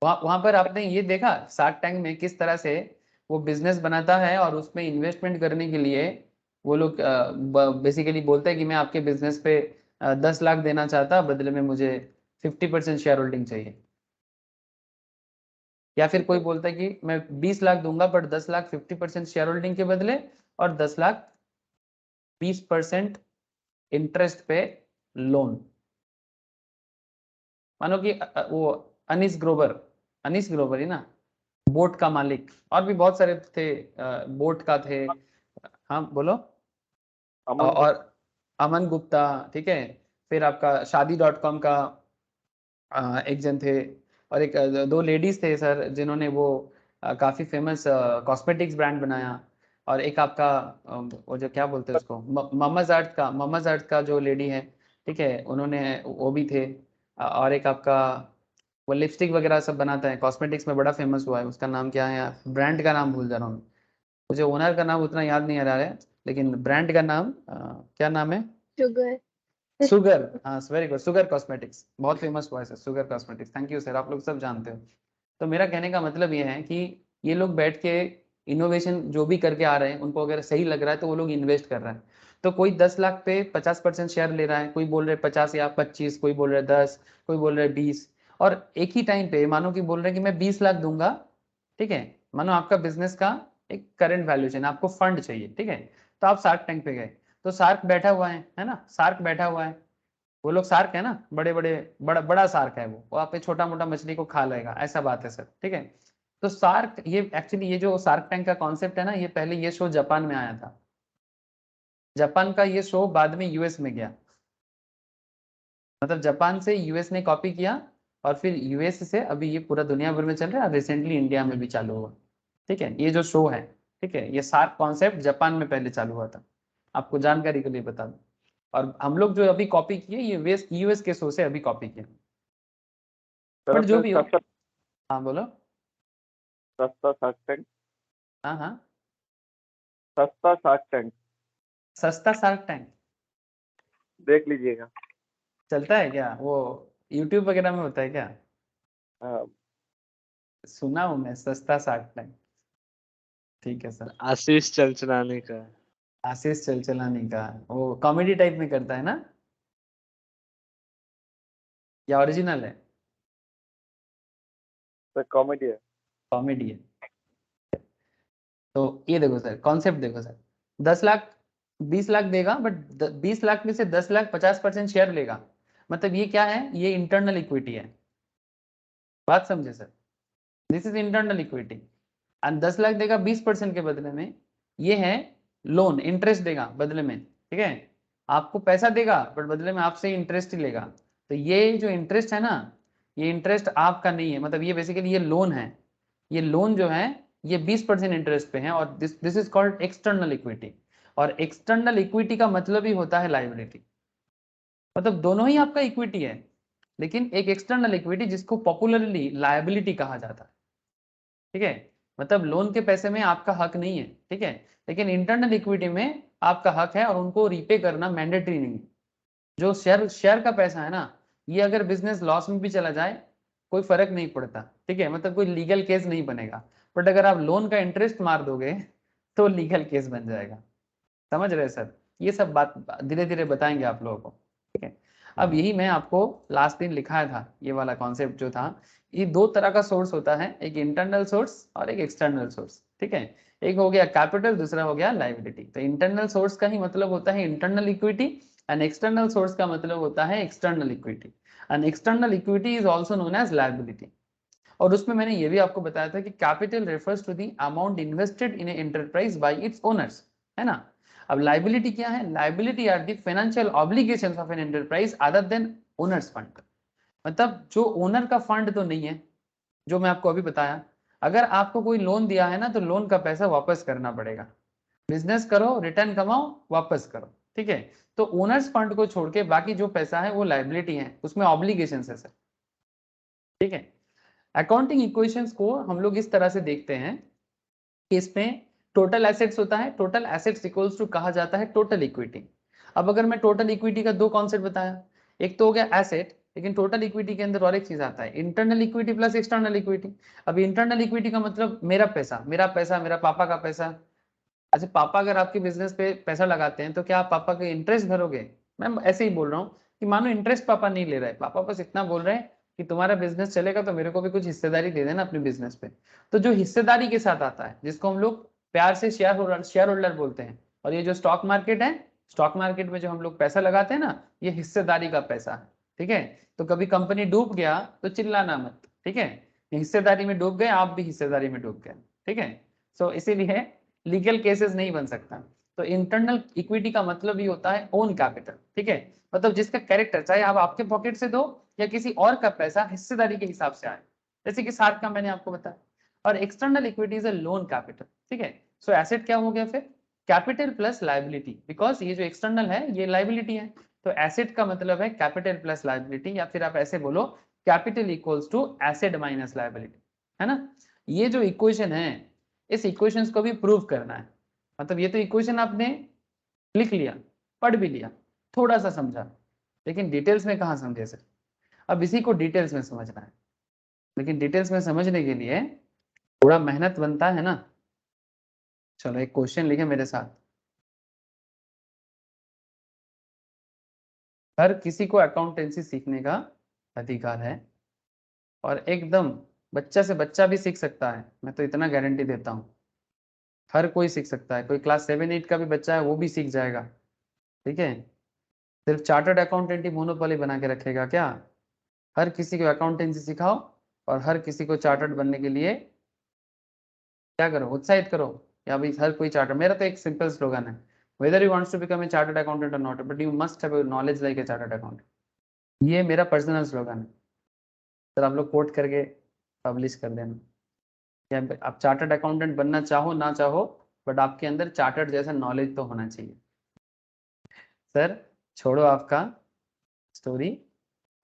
वहां पर आपने ये देखा शार्क टैंक में किस तरह से वो बिजनेस बनाता है, और उसमें इन्वेस्टमेंट करने के लिए वो लोग बेसिकली बोलते हैं कि मैं आपके बिजनेस पे 10 लाख देना चाहता, बदले में मुझे 50% शेयर होल्डिंग चाहिए। या फिर कोई बोलता है कि मैं 20 लाख दूंगा बट 10 लाख 50% शेयर होल्डिंग के बदले, और 10 लाख 20% इंटरेस्ट पे लोन। मानो कि वो अनीस ग्रोवर ही ना, बोट का मालिक, और भी बहुत सारे थे, बोट का थे। हाँ बोलो। अमन और अमन गुप्ता, ठीक है। फिर आपका शादी.com का एक जन थे, और एक दो लेडीज थे सर जिन्होंने वो काफी फेमस कॉस्मेटिक्स ब्रांड बनाया। और एक आपका वो जो क्या बोलते हैं उसको, ममज अर्थ का जो लेडी है, ठीक है, उन्होंने, वो भी थे। और एक आपका वो लिपस्टिक वगैरह सब बनाता है, कॉस्मेटिक्स में बड़ा फेमस हुआ है, उसका नाम क्या है यार, ब्रांड का नाम भूल जा रहा हूँ। मुझे ओनर का नाम उतना याद नहीं आ रहा है, लेकिन ब्रांड का नाम क्या नाम है? शुगर। सुगर, हाँ वेरी गुड, सुगर कॉस्मेटिक्स बहुत फेमस हुआ है sir, sugar cosmetics. Thank you sir, आप लोग सब जानते हो। तो मेरा कहने का मतलब ये है कि ये लोग बैठ के इनोवेशन जो भी करके आ रहे हैं, उनको अगर सही लग रहा है तो वो लोग इन्वेस्ट कर रहे हैं। तो कोई 10 लाख पे 50% शेयर ले रहा है, कोई बोल रहे 50 या 25, कोई बोल रहे 10, कोई बोल रहे 20। और एक ही टाइम पे मानो कि बोल रहे हैं कि मैं 20 लाख दूंगा, ठीक है। मानो आपका बिजनेस का एक करंट वैल्यूएशन, आपको फंड चाहिए, ठीक है। तो आप शार्क टैंक पे गए, तो शार्क बैठा हुआ है ना, शार्क बैठा हुआ है। वो लोग शार्क है ना, बड़े बड़े, बड़ा बड़ा शार्क है, वो आप पे छोटा मोटा मछली को खा लेगा, ऐसा बात है सर, ठीक है। तो शार्क, ये एक्चुअली ये जो शार्क टैंक का कॉन्सेप्ट है ना, ये पहले ये शो जापान में आया था। जापान का ये शो बाद में यूएस में गया, मतलब जापान से यूएस ने कॉपी किया, और फिर यूएस से अभी ये पूरा दुनिया भर में चल रहा है, रिसेंटली इंडिया में भी चालू हुआ, ठीक है। ये जो शो है, ठीक है, ये शार्क कॉन्सेप्ट जापान में पहले चालू हुआ था, आपको जानकारी के लिए बता दूं। और हम लोग जो अभी कॉपी किए, ये वेस्ट यूएस के शो से अभी कॉपी किए। बट जो भी हो, सस्ता हाँ बोलो। सस्ता शार्क टैंक। हाँ हाँ, सस्ता शार्क टैंक सस्ता शार्क टैंक देख लीजिएगा। चलता है क्या? वो यूट्यूब वगैरह में होता है क्या? हाँ, सुना हूँ मैं, सस्ता शार्क टैंक, ठीक है सर। आशीष चलचलानी का। आशीष चलचलानी का, वो कॉमेडी टाइप में करता है ना, या ओरिजिनल है? तो कॉमेडी है। कॉमेडी है। तो ये देखो सर, कॉन्सेप्ट देखो सर, 10 लाख 20 लाख देगा, बट 20 लाख में से 10 लाख 50% शेयर लेगा। मतलब ये क्या है, ये इंटरनल इक्विटी है। बात समझे sir? This is internal equity. And 10 lakh देगा 20% के बदले में, ये है लोन, इंटरेस्ट देगा बदले में, ठीक है। आपको पैसा देगा बट बदले में आपसे इंटरेस्ट ही लेगा। तो ये जो इंटरेस्ट है ना, ये इंटरेस्ट आपका नहीं है, मतलब ये बेसिकली ये लोन है। ये लोन जो है, ये 20% इंटरेस्ट पे है, और this is called external equity. और एक्सटर्नल इक्विटी का मतलब ही होता है लाइबिलिटी। मतलब दोनों ही आपका इक्विटी है, लेकिन एक एक्सटर्नल इक्विटी जिसको पॉपुलरली लायबिलिटी कहा जाता है, ठीक है। मतलब लोन के पैसे में आपका हक नहीं है, ठीक है, लेकिन इंटरनल इक्विटी में आपका हक है और उनको रीपे करना मैंडेटरी नहीं है। जो शेयर का पैसा है ना, ये अगर बिजनेस लॉस में भी चला जाए कोई फर्क नहीं पड़ता, ठीक है, मतलब कोई लीगल केस नहीं बनेगा। बट अगर आप लोन का इंटरेस्ट मार दोगे तो लीगल केस बन जाएगा। समझ रहे सर? ये सब बात धीरे धीरे बताएंगे आप लोगों को, ठीक है। अब यही मैं आपको लास्ट दिन लिखाया था, ये वाला कॉन्सेप्ट जो था, ये दो तरह का सोर्स होता है, एक इंटरनल सोर्स और एक एक्सटर्नल सोर्स, ठीक है। एक हो गया कैपिटल, दूसरा हो गया लायबिलिटी। तो इंटरनल सोर्स का ही मतलब होता है internal equity and external source का मतलब होता है external equity and external equity is also known as liability. और उसमें मैंने ये भी आपको बताया था कि capital refers to the amount invested in enterprise by its owners, है ना। अब लायबिलिटी क्या है? Liability are the financial obligations of an enterprise other than owners fund. मतलब जो ओनर का फंड तो नहीं है, जो मैं आपको अभी बताया। अगर आपको कोई लोन दिया है ना, तो लोन का पैसा वापस करना पड़ेगा। बिजनेस करो, रिटर्न कमाओ, वापस करो, ठीक है। तो ओनर्स फंड को छोड़ के बाकी जो पैसा है वो लायबिलिटी है, उसमें ऑब्लिगेशन है सर, ठीक है। अकाउंटिंग इक्वेशंस को हम लोग इस तरह से देखते हैं कि इसमें टोटल एसेट्स होता है, टोटल एसेट्स इक्वल्स टू कहा जाता है टोटल इक्विटी। अब अगर मैं टोटल इक्विटी का दो कॉन्सेप्ट बताया, एक तो हो गया एसेट, लेकिन टोटल इक्विटी के अंदर और एक चीज आता है internal equity plus external equity. अब इंटरनल इक्विटी का मतलब मेरा पैसा, मेरा पापा का पैसा। अच्छा, पापा अगर आपके बिजनेस पे पैसा लगाते हैं तो क्या आप पापा के इंटरेस्ट भरोगे? मैं ऐसे ही बोल रहा हूँ कि मानो इंटरेस्ट पापा नहीं ले रहे, पापा बस इतना बोल रहे हैं कि तुम्हारा बिजनेस चलेगा तो मेरे को भी कुछ हिस्सेदारी दे देना अपने बिजनेस पे। तो जो हिस्सेदारी के साथ आता है, जिसको हम लोग प्यार से शेयर होल्डर बोलते हैं, और ये जो स्टॉक मार्केट है, स्टॉक मार्केट में जो हम लोग पैसा लगाते हैं ना, ये हिस्सेदारी का पैसा है, ठीक है। तो कभी कंपनी डूब गया तो चिल्लाना मत, ठीक है। हिस्सेदारी में डूब गए, आप भी हिस्सेदारी में डूब गए, ठीक है। सो इसीलिए लीगल केसेस नहीं बन सकता। तो इंटरनल इक्विटी का मतलब ही होता है ओन कैपिटल, ठीक है, मतलब जिसका कैरेक्टर, चाहे आप आपके पॉकेट से दो या किसी और का पैसा हिस्सेदारी के हिसाब से आए, जैसे कि 60 का मैंने आपको बताया। और external equity is a loan capital, ठीक है। सो एसेट क्या हो गया फिर? कैपिटल प्लस लायबिलिटी, बिकॉज ये जो एक्सटर्नल है ये लायबिलिटी है। तो एसेट का मतलब है कैपिटल प्लस लायबिलिटी, या फिर आप ऐसे बोलो capital equals to asset minus liability, है ना। ये जो इक्वेशन है, इस इक्वेशंस को भी प्रूव करना है। मतलब ये तो इक्वेशन आपने लिख लिया, पढ़ भी लिया, थोड़ा सा समझा, लेकिन डिटेल्स में कहाँ समझे सर? अब इसी को डिटेल्स में समझना है, लेकिन डिटेल्स में समझने के लिए थोड़ा मेहनत बनता है ना। चलो एक क्वेश्चन लिखे मेरे साथ। हर किसी को अकाउंटेंसी सीखने का अधिकार है, और एकदम बच्चा से बच्चा भी सीख सकता है, मैं तो इतना गारंटी देता हूँ। हर कोई सीख सकता है, कोई क्लास 7-8 का भी बच्चा है वो भी सीख जाएगा, ठीक है। सिर्फ चार्टर्ड अकाउंटेंट ही मोनोपोली बना के रखेगा क्या? हर किसी को अकाउंटेंसी सिखाओ और हर किसी को चार्टर्ड बनने के लिए क्या करो, उत्साहित करो। या भाई हर कोई चार्टर्ड, मेरा तो एक सिंपल स्लोगन है, whether you wants to become a chartered accountant और not, but you must have knowledge like a chartered accountant. ये मेरा पर्सनल स्लोगन है सर, आप लोग कोट करके पब्लिश कर देना। या आप चार्टर्ड अकाउंटेंट बनना चाहो ना चाहो, बट आपके अंदर चार्टर्ड जैसा नॉलेज तो होना चाहिए। सर छोड़ो आपका स्टोरी,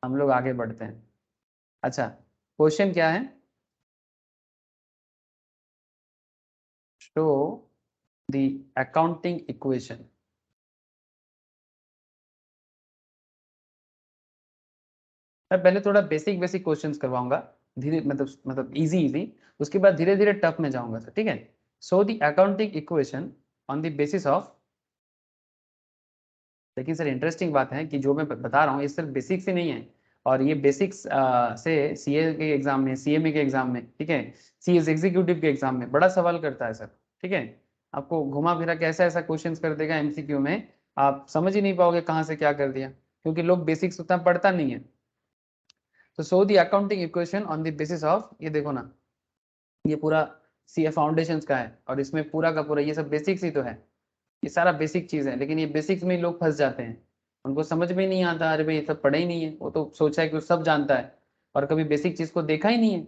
हम लोग आगे बढ़ते हैं। अच्छा, क्वेश्चन क्या है? Show the accounting equation. मैं पहले थोड़ा बेसिक बेसिक क्वेश्चंस करवाऊंगा, धीरे मतलब इजी इजी, उसके बाद धीरे धीरे टफ में जाऊंगा सर, ठीक है। So the accounting equation on the basis of, लेकिन सर इंटरेस्टिंग बात है कि जो मैं बता रहा हूँ ये सिर्फ बेसिक्स ही नहीं है, और ये बेसिक्स से सीए के एग्जाम में, सीएमए के एग्जाम में, ठीक है, सीएस एग्जीक्यूटिव के एग्जाम में बड़ा सवाल करता है सर, ठीक है। आपको घुमा फिरा के ऐसा ऐसा क्वेश्चंस कर देगा एमसीक्यू में, आप समझ ही नहीं पाओगे कहाँ से क्या कर दिया, क्योंकि लोग बेसिक्स उतना पढ़ता नहीं है। तो so the accounting equation on the basis of, ये देखो ना, ये पूरा सीए फाउंडेशंस का है, और इसमें पूरा का पूरा ये सब बेसिक्स ही तो है, ये सारा बेसिक चीज है। लेकिन ये बेसिक्स में लोग फंस जाते हैं, उनको समझ में नहीं आता, अरे भाई ये सब पढ़ा ही नहीं है, वो तो सोचा है कि वो सब जानता है और कभी बेसिक चीज को देखा ही नहीं है,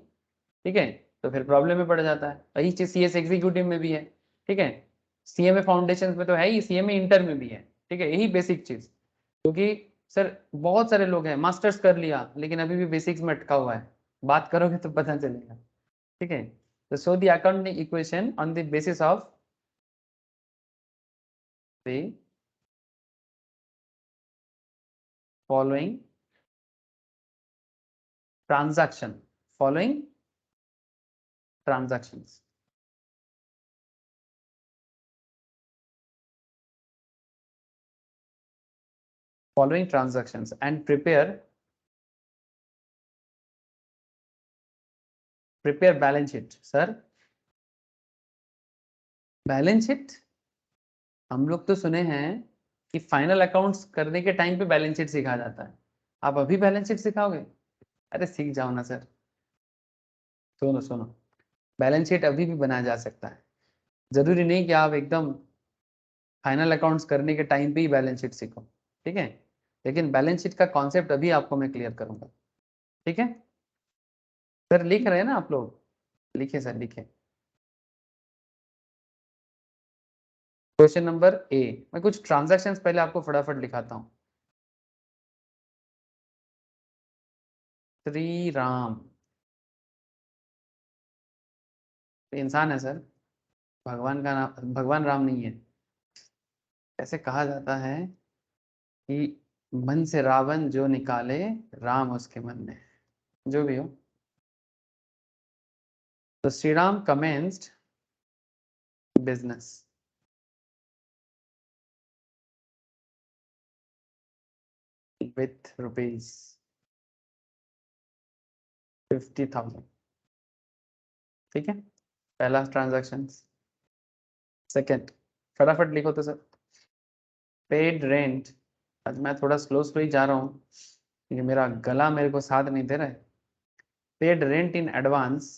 ठीक है। तो फिर प्रॉब्लम में पड़ जाता है। वही चीज सीएस एग्जीक्यूटिव में भी है, ठीक है, सीएमए फाउंडेशन में तो है ही, सीएमए इंटर में भी है, ठीक है, यही बेसिक चीज। क्योंकि सर बहुत सारे लोग हैं मास्टर्स कर लिया लेकिन अभी भी बेसिक्स में अटका हुआ है, बात करोगे तो पता चलेगा, ठीक है। तो show the accounting equation on the basis of the following transactions. Following transactions and prepare balance sheet. Sir balance sheet हम लोग तो सुने हैं कि फाइनल अकाउंट्स करने के टाइम पे बैलेंस शीट सिखाया जाता है, आप अभी बैलेंस शीट सिखाओगे? अरे सीख जाओ ना सर। सुनो, बैलेंस शीट अभी भी बनाया जा सकता है, जरूरी नहीं कि आप एकदम फाइनल अकाउंट्स करने के टाइम पे ही बैलेंस शीट सीखो, ठीक है? लेकिन बैलेंस शीट का कॉन्सेप्ट अभी आपको मैं क्लियर करूंगा, ठीक है? सर लिख रहे हैं ना आप लोग? लिखे सर, लिखे। क्वेश्चन नंबर ए, मैं कुछ ट्रांजैक्शंस पहले आपको फटाफट लिखाता हूं। श्री राम इंसान है सर, भगवान का नाम भगवान राम नहीं है। ऐसे कहा जाता है कि मन से रावण जो निकाले राम उसके मन में, जो भी हो। तो Shri Ram commenced business with rupees 50,000, ठीक है? पहला ट्रांजैक्शन। सेकंड, फटाफट लिखो तो सर। पेड रेंट, आज मैं थोड़ा स्लो ही जा रहा हूँ क्योंकि मेरा गला मेरे को साथ नहीं दे रहा है। Paid rent in advance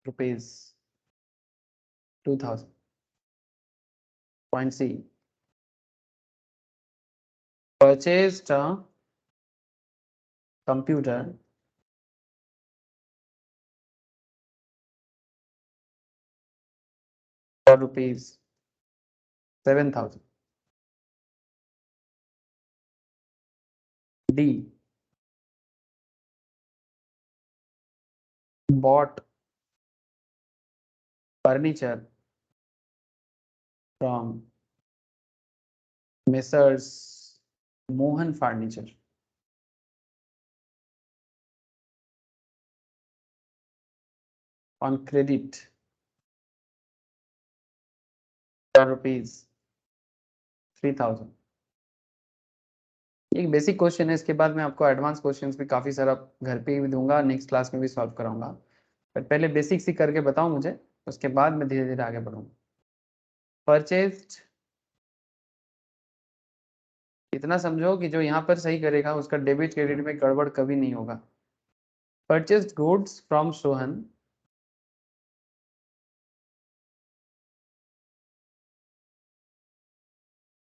rupees 2,000. Point C, purchased a computer for rupees 7,000. D, bought furniture from Messrs. Mohan Furniture on credit for rupees 3,000. एक बेसिक क्वेश्चन है, इसके बाद मैं आपको एडवांस क्वेश्चंस भी काफ़ी सारा घर पे भी दूंगा, नेक्स्ट क्लास में भी सॉल्व कराऊंगा। पर पहले बेसिक्स ही करके बताओ मुझे, उसके बाद मैं धीरे धीरे आगे बढ़ूंगा। परचेज्ड, इतना समझो कि जो यहाँ पर सही करेगा उसका डेबिट क्रेडिट में गड़बड़ कभी नहीं होगा। Purchased goods from Sohan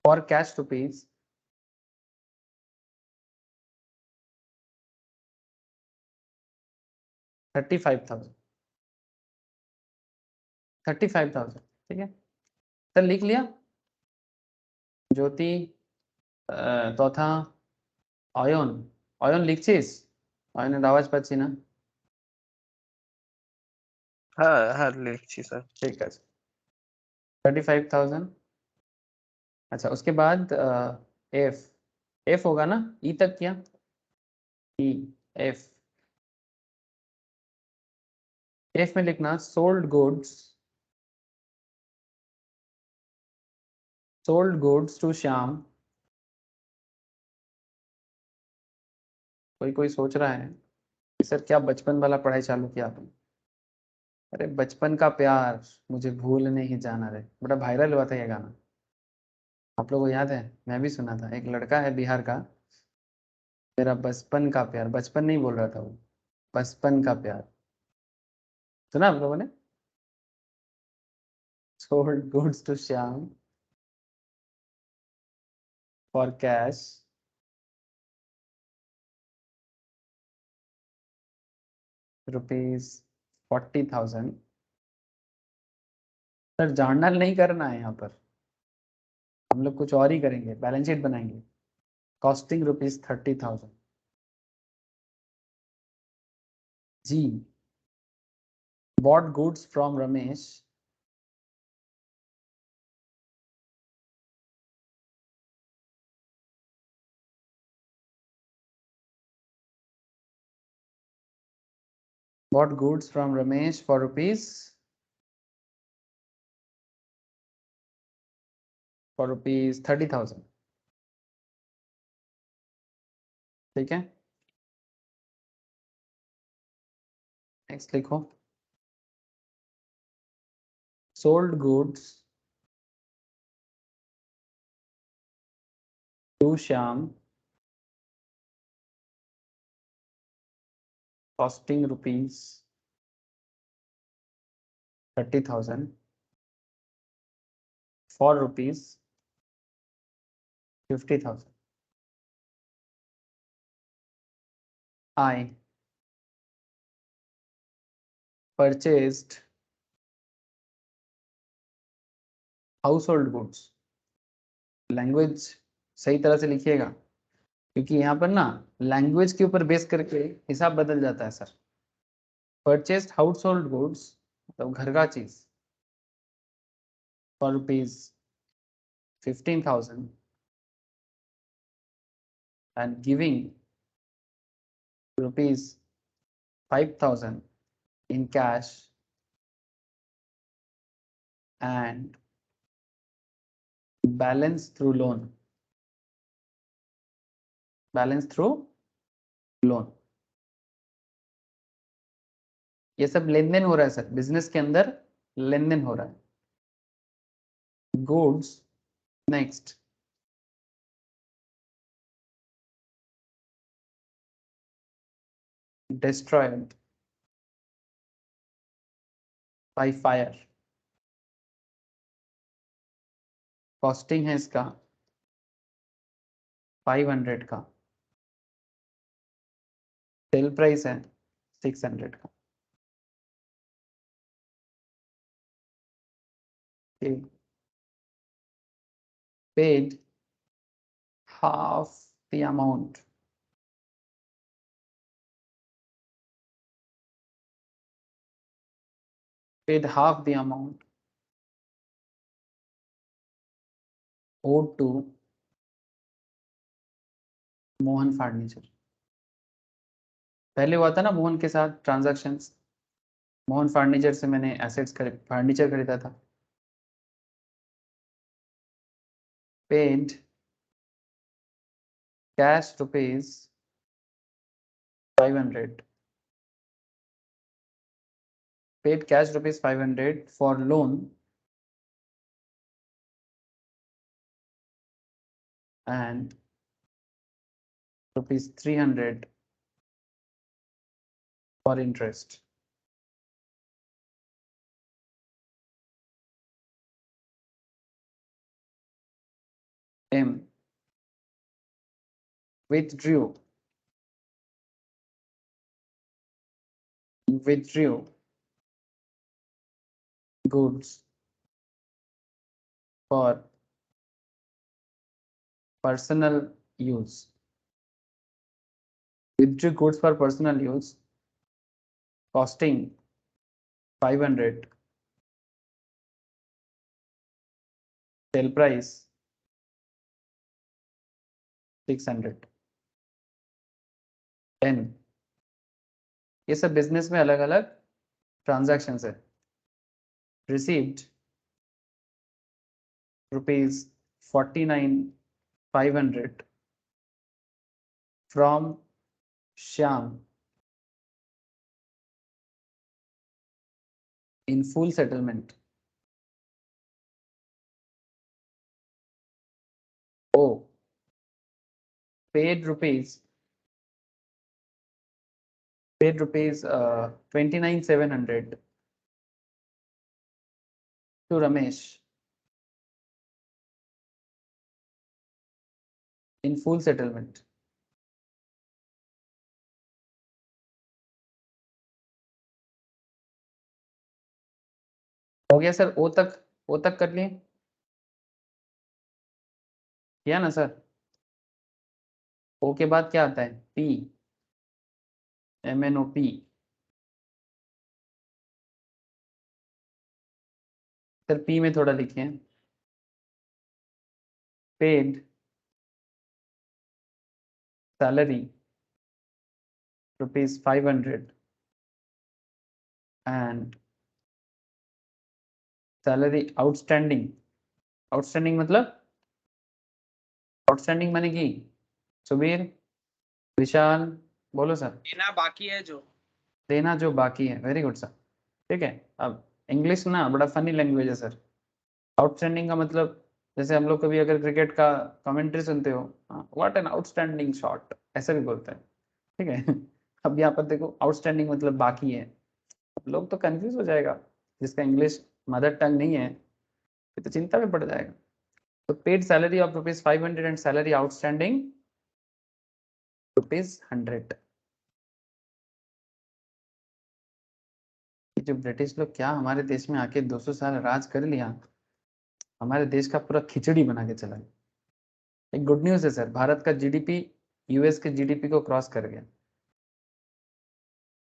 for cash rupees 35,000, 35,000, ठीक है सर, लिख लिया। ज्योति तथा অয়ন, অয়ন লিখছিস? অয়নের আওয়াজ পাচ্ছি না। হ্যাঁ লিখছি স্যার। ঠিক আছে, 35,000। अच्छा, उसके बाद एफ होगा ना, ई तक क्या? ई, एफ में लिखना सोल्ड गुड्स टू श्याम। कोई सोच रहा है कि सर क्या बचपन वाला पढ़ाई चालू किया आपने? अरे बचपन का प्यार मुझे भूल नहीं जाना रे, बड़ा वायरल हुआ था ये गाना, आप लोगों को याद है? मैं भी सुना था। एक लड़का है बिहार का, मेरा बचपन का प्यार, बचपन नहीं बोल रहा था वो, बचपन का प्यार, सुना आप लोगों ने? Sold goods to Shyam for cash rupees 40,000। Sir journal नहीं करना है यहाँ पर, हम लोग कुछ और ही करेंगे, बैलेंस शीट बनाएंगे। Costing rupees 30,000। G. Bought goods from Ramesh. Bought goods from Ramesh for rupees 30,000. ठीक है, नेक्स्ट लिखो. Sold goods to Shyam costing rupees 30,000 for rupees 50,000. I purchased household goods. Language सही तरह से लिखिएगा, क्योंकि यहाँ पर ना लैंग्वेज के ऊपर बेस करके हिसाब बदल जाता है सर. परचेस्ड हाउसहोल्ड गुड्स मतलब घर का चीज for rupees 15,000 and giving rupees 5,000 in cash and balance through loan. Balance through loan. ये सब लेन देन हो रहा है सर, बिजनेस के अंदर लेन देन हो रहा है. Goods next. Destroyed by fire. Costing है इसका 500 का. सेल प्राइस है 600 का. Paid half the amount. Paid half the amount owed to Mohan furniture. पहले हुआ था ना मोहन के साथ ट्रांजैक्शंस. मोहन फर्नीचर से मैंने एसेट्स फर्नीचर खरीदा था. Paid cash rupees 500. Paid cash rupees 500 for loan and rupees 300 for interest. M withdrew goods for personal use. Withdrew goods for personal use costing 500. Sale price 600. N ये सब business में अलग अलग transaction है. Received rupees 49,500 from Shyam in full settlement. O paid rupees 29,700 to Ramesh in full settlement. हो गया sir. ओ तक कर लिए किया ना सर. ओ के बाद क्या आता है? P MNOP सर पी में थोड़ा लिखिए, paid salary ₹500 and salary outstanding, outstanding मतलब आउटस्टैंडिंग माने की सुबीर विशाल बोलो सर, देना बाकी है जो, देना जो बाकी है, वेरी गुड सर। ठीक है, अब इंग्लिश ना बड़ा फनी लैंग्वेज है सर। आउटस्टैंडिंग का मतलब जैसे हम लोग कभी अगर क्रिकेट का कमेंट्री सुनते हो, व्हाट एन आउटस्टैंडिंग शॉट, ऐसा भी बोलते हैं। ठीक है अब यहाँ पर देखो आउटस्टैंडिंग मतलब बाकी है, लोग तो कंफ्यूज हो जाएगा, जिसका इंग्लिश मदर टंग नहीं है ये तो चिंता में पड़ जाएगा। तो paid salary of ₹500 and salary outstanding ₹100। जो ब्रिटिश लोग क्या हमारे देश में आके 200 साल राज कर लिया, हमारे देश का पूरा खिचड़ी बना के चला। एक गुड न्यूज है सर, भारत का जीडीपी यूएस के जीडीपी को क्रॉस कर गया।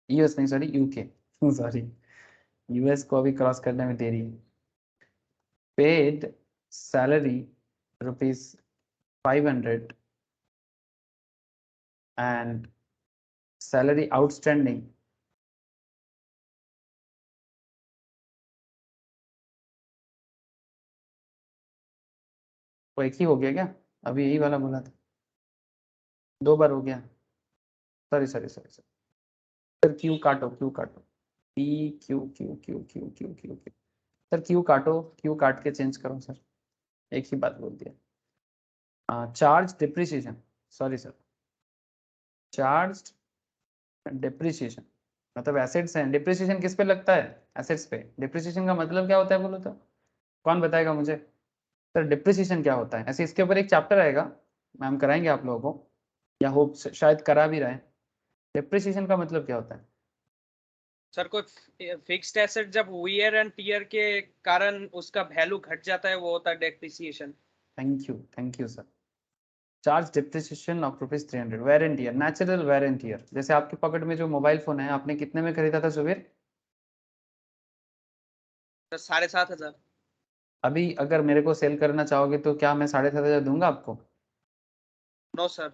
यूएस नहीं, सॉरी यूके, सॉरी यूएस को अभी क्रॉस करने में देरी है। Paid salary ₹500 and salary outstanding वो एक ही हो गया क्या? अभी यही वाला बोला था, 2 बार हो गया, sorry sorry sorry sir. Sir Q काटो, क्यू काटो, P Q Q Q Q Q Q Q, sir Q काटो, क्यू काट के चेंज करो सर, एक ही बात बोल दिया। Charge depreciation, sorry sir, charge depreciation मतलब एसेट्स हैं, डिप्रिसिएशन किस पे लगता है? एसेट्स पे। डिप्रिसिएशन का मतलब क्या होता है बोलो तो, कौन बताएगा मुझे? सर डिप्रिसिएशन क्या होता है? ऐसे इसके ऊपर एक चैप्टर आएगा, मैम कराएंगे आप लोगों को, या होप शायद करा भी रहे। डिप्रिसिएशन का मतलब क्या होता है? सर कोई फिक्स्ड एसेट जब वियर एंड टियर के कारण उसका वैल्यू घट जाता है वो होता है depreciation. Thank you sir. Charge depreciation of ₹300, wear and tear, natural wear and tear. जैसे आपके पॉकेट में जो मोबाइल फोन है आपने कितने में खरीदा था सुबीर? तो 7,500। अभी अगर मेरे को सेल करना चाहोगे तो क्या मैं 7,500 दूंगा आपको? नो सर,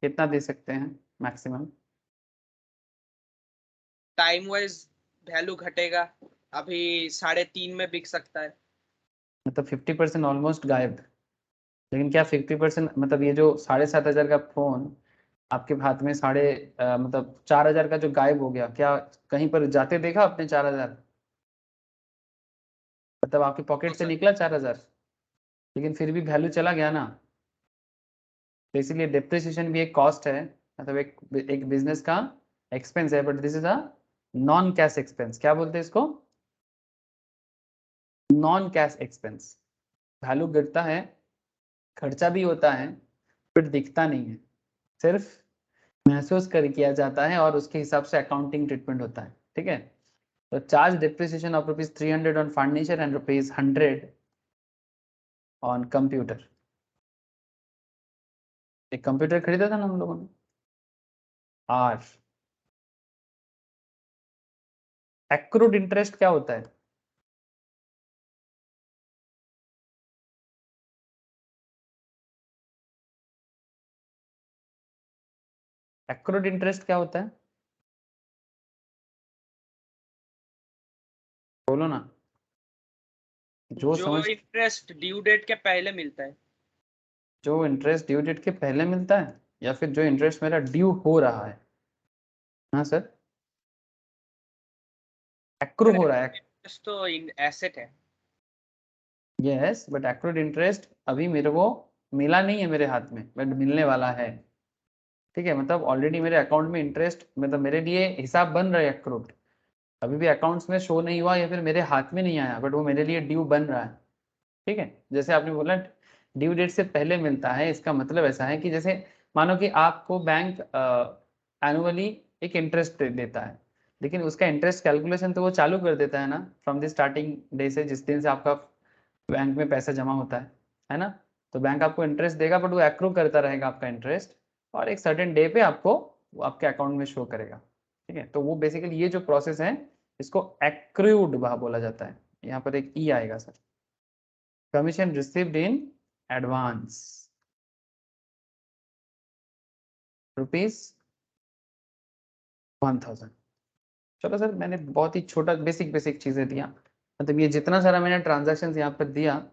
कितना दे सकते हैं मैक्सिमम? टाइम वाइज वैल्यू घटेगा, अभी 3.5 में बिक सकता है। मतलब 50% ऑलमोस्ट गायब। लेकिन क्या 50% मतलब ये जो 7,500 का फोन आपके हाथ में मतलब 4,000 का जो गायब हो गया, क्या कहीं पर जाते देखा आपने 4,000? मतलब आपके पॉकेट से सर निकला 4,000, लेकिन फिर भी वैल्यू चला गया ना। तो इसीलिए डिप्रिसिएशन भी एक कॉस्ट है, मतलब एक बिजनेस का एक्सपेंस है, but this is a non cash expense. क्या बोलते हैं इसको? Non cash expense. वैल्यू गिरता है, खर्चा भी होता है, फिर दिखता नहीं है, सिर्फ महसूस कर किया जाता है और उसके हिसाब से अकाउंटिंग ट्रीटमेंट होता है। ठीक है, तो charge depreciation of ₹300 on furniture and ₹100 on computer. एक कंप्यूटर खरीदा था ना हम लोगों ने। आर एक्रूड इंटरेस्ट क्या होता है? एक्रूड इंटरेस्ट क्या होता है? बोलो ना, जो जो समझ। इंटरेस्ट ड्यू डेट के पहले मिलता है। जो इंटरेस्ट ड्यू डेट के पहले मिलता है, या फिर जो इंटरेस्ट मेरा ड्यू हो रहा है? हाँ सर, एक्रू हो रहा है। इंटरेस्ट तो एसेट है। यस, बट एक्रूड इंटरेस्ट अभी मेरे को मिला नहीं है मेरे हाथ में, बट मिलने वाला है। ठीक है, मतलब ऑलरेडी मेरे अकाउंट में इंटरेस्ट, मतलब मेरे लिए हिसाब बन रहा है एक्रूड, अभी भी अकाउंट्स में शो नहीं हुआ या फिर मेरे हाथ में नहीं आया, बट वो मेरे लिए ड्यू बन रहा है। ठीक है, जैसे आपने बोला ड्यू डेट से पहले मिलता है, इसका मतलब ऐसा है कि जैसे मानो कि आपको बैंक एनुअली एक इंटरेस्ट देता है, लेकिन उसका इंटरेस्ट कैलकुलेशन तो वो चालू कर देता है ना फ्रॉम द स्टार्टिंग डे से, जिस दिन से आपका बैंक में पैसा जमा होता है ना। तो बैंक आपको इंटरेस्ट देगा, बट वो एक्रू करता रहेगा आपका इंटरेस्ट, और एक सर्टेन डे पे आपको वो आपके अकाउंट में शो करेगा। ठीक है, तो वो बेसिकली ये जो प्रोसेस है इसको एक्रूड बोला जाता है, यहाँ पर एक ई आएगा sir, commission received in advance ₹1000। चलो सर, मैंने बहुत ही छोटा बेसिक चीजें दिया, मतलब ये जितना सारा मैंने ट्रांजैक्शन यहाँ पर दिया,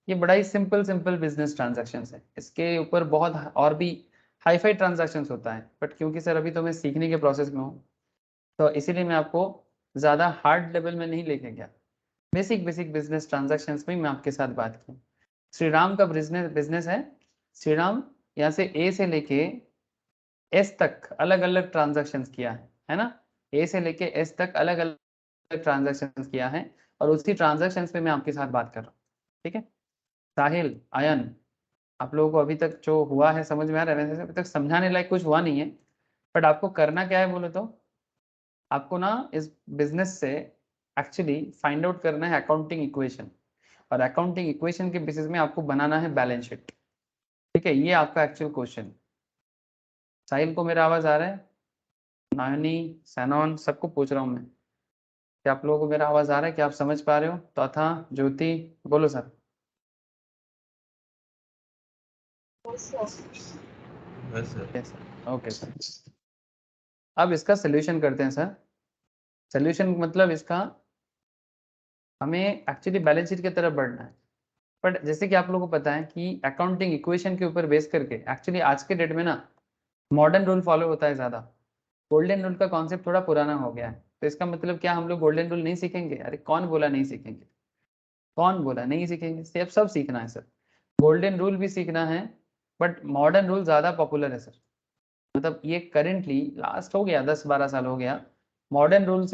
ये बड़ा ही सिंपल बिजनेस ट्रांजैक्शन है। इसके ऊपर बहुत और भी हाई फाई ट्रांजैक्शन होता है, बट क्योंकि सर अभी तो मैं सीखने के प्रोसेस में हूँ, तो इसीलिए मैं आपको ज़्यादा हार्ड लेवल में नहीं लेके गया। बेसिक बिजनेस ट्रांजैक्शन में मैं आपके साथ बात की। श्रीराम का बिजनेस है, श्रीराम यहाँ से ए से लेके एस तक अलग अलग ट्रांजैक्शन किया है ना, ए से लेके एस तक अलग अलग ट्रांजैक्शन किया है, और उसी ट्रांजैक्शन पे मैं आपके साथ बात कर रहा हूँ। ठीक है, साहिल, आयन, आप लोगों को अभी तक जो हुआ है समझ में आ रहा है? वैसे अभी तक समझाने लायक कुछ हुआ नहीं है, बट आपको करना क्या है बोले तो, आपको ना इस बिजनेस से एक्चुअली फाइंड आउट करना है अकाउंटिंग इक्वेशन, और अकाउंटिंग इक्वेशन के बेसिस में आपको बनाना है बैलेंस शीट। ठीक है, ये आपका एक्चुअल क्वेश्चन। साहिल को मेरा आवाज आ रहा है? नायनी, सैनॉन, सबको पूछ रहा हूँ मैं, क्या आप लोगों को मेरा आवाज आ रहा है? क्या आप समझ पा रहे हो? तथा ज्योति, बोलो sir. Yes, sir. Okay sir, अब इसका सोल्यूशन करते हैं सर। सोल्यूशन मतलब इसका हमें एक्चुअली बैलेंस शीट की तरफ बढ़ना है, बट जैसे कि आप लोगों को पता है कि अकाउंटिंग इक्वेशन के ऊपर बेस करके एक्चुअली आज के डेट में ना मॉडर्न रूल फॉलो होता है ज़्यादा। गोल्डन रूल का कॉन्सेप्ट थोड़ा पुराना हो गया है, तो इसका मतलब क्या हम लोग गोल्डन रूल नहीं सीखेंगे? अरे कौन बोला नहीं सीखेंगे? कौन बोला नहीं सीखेंगे? सब सीखना है सर, गोल्डन रूल भी सीखना है, बट मॉडर्न रूल ज़्यादा पॉपुलर है सर। मतलब ये करेंटली लास्ट हो गया 10-12 साल हो गया, मॉडर्न रूल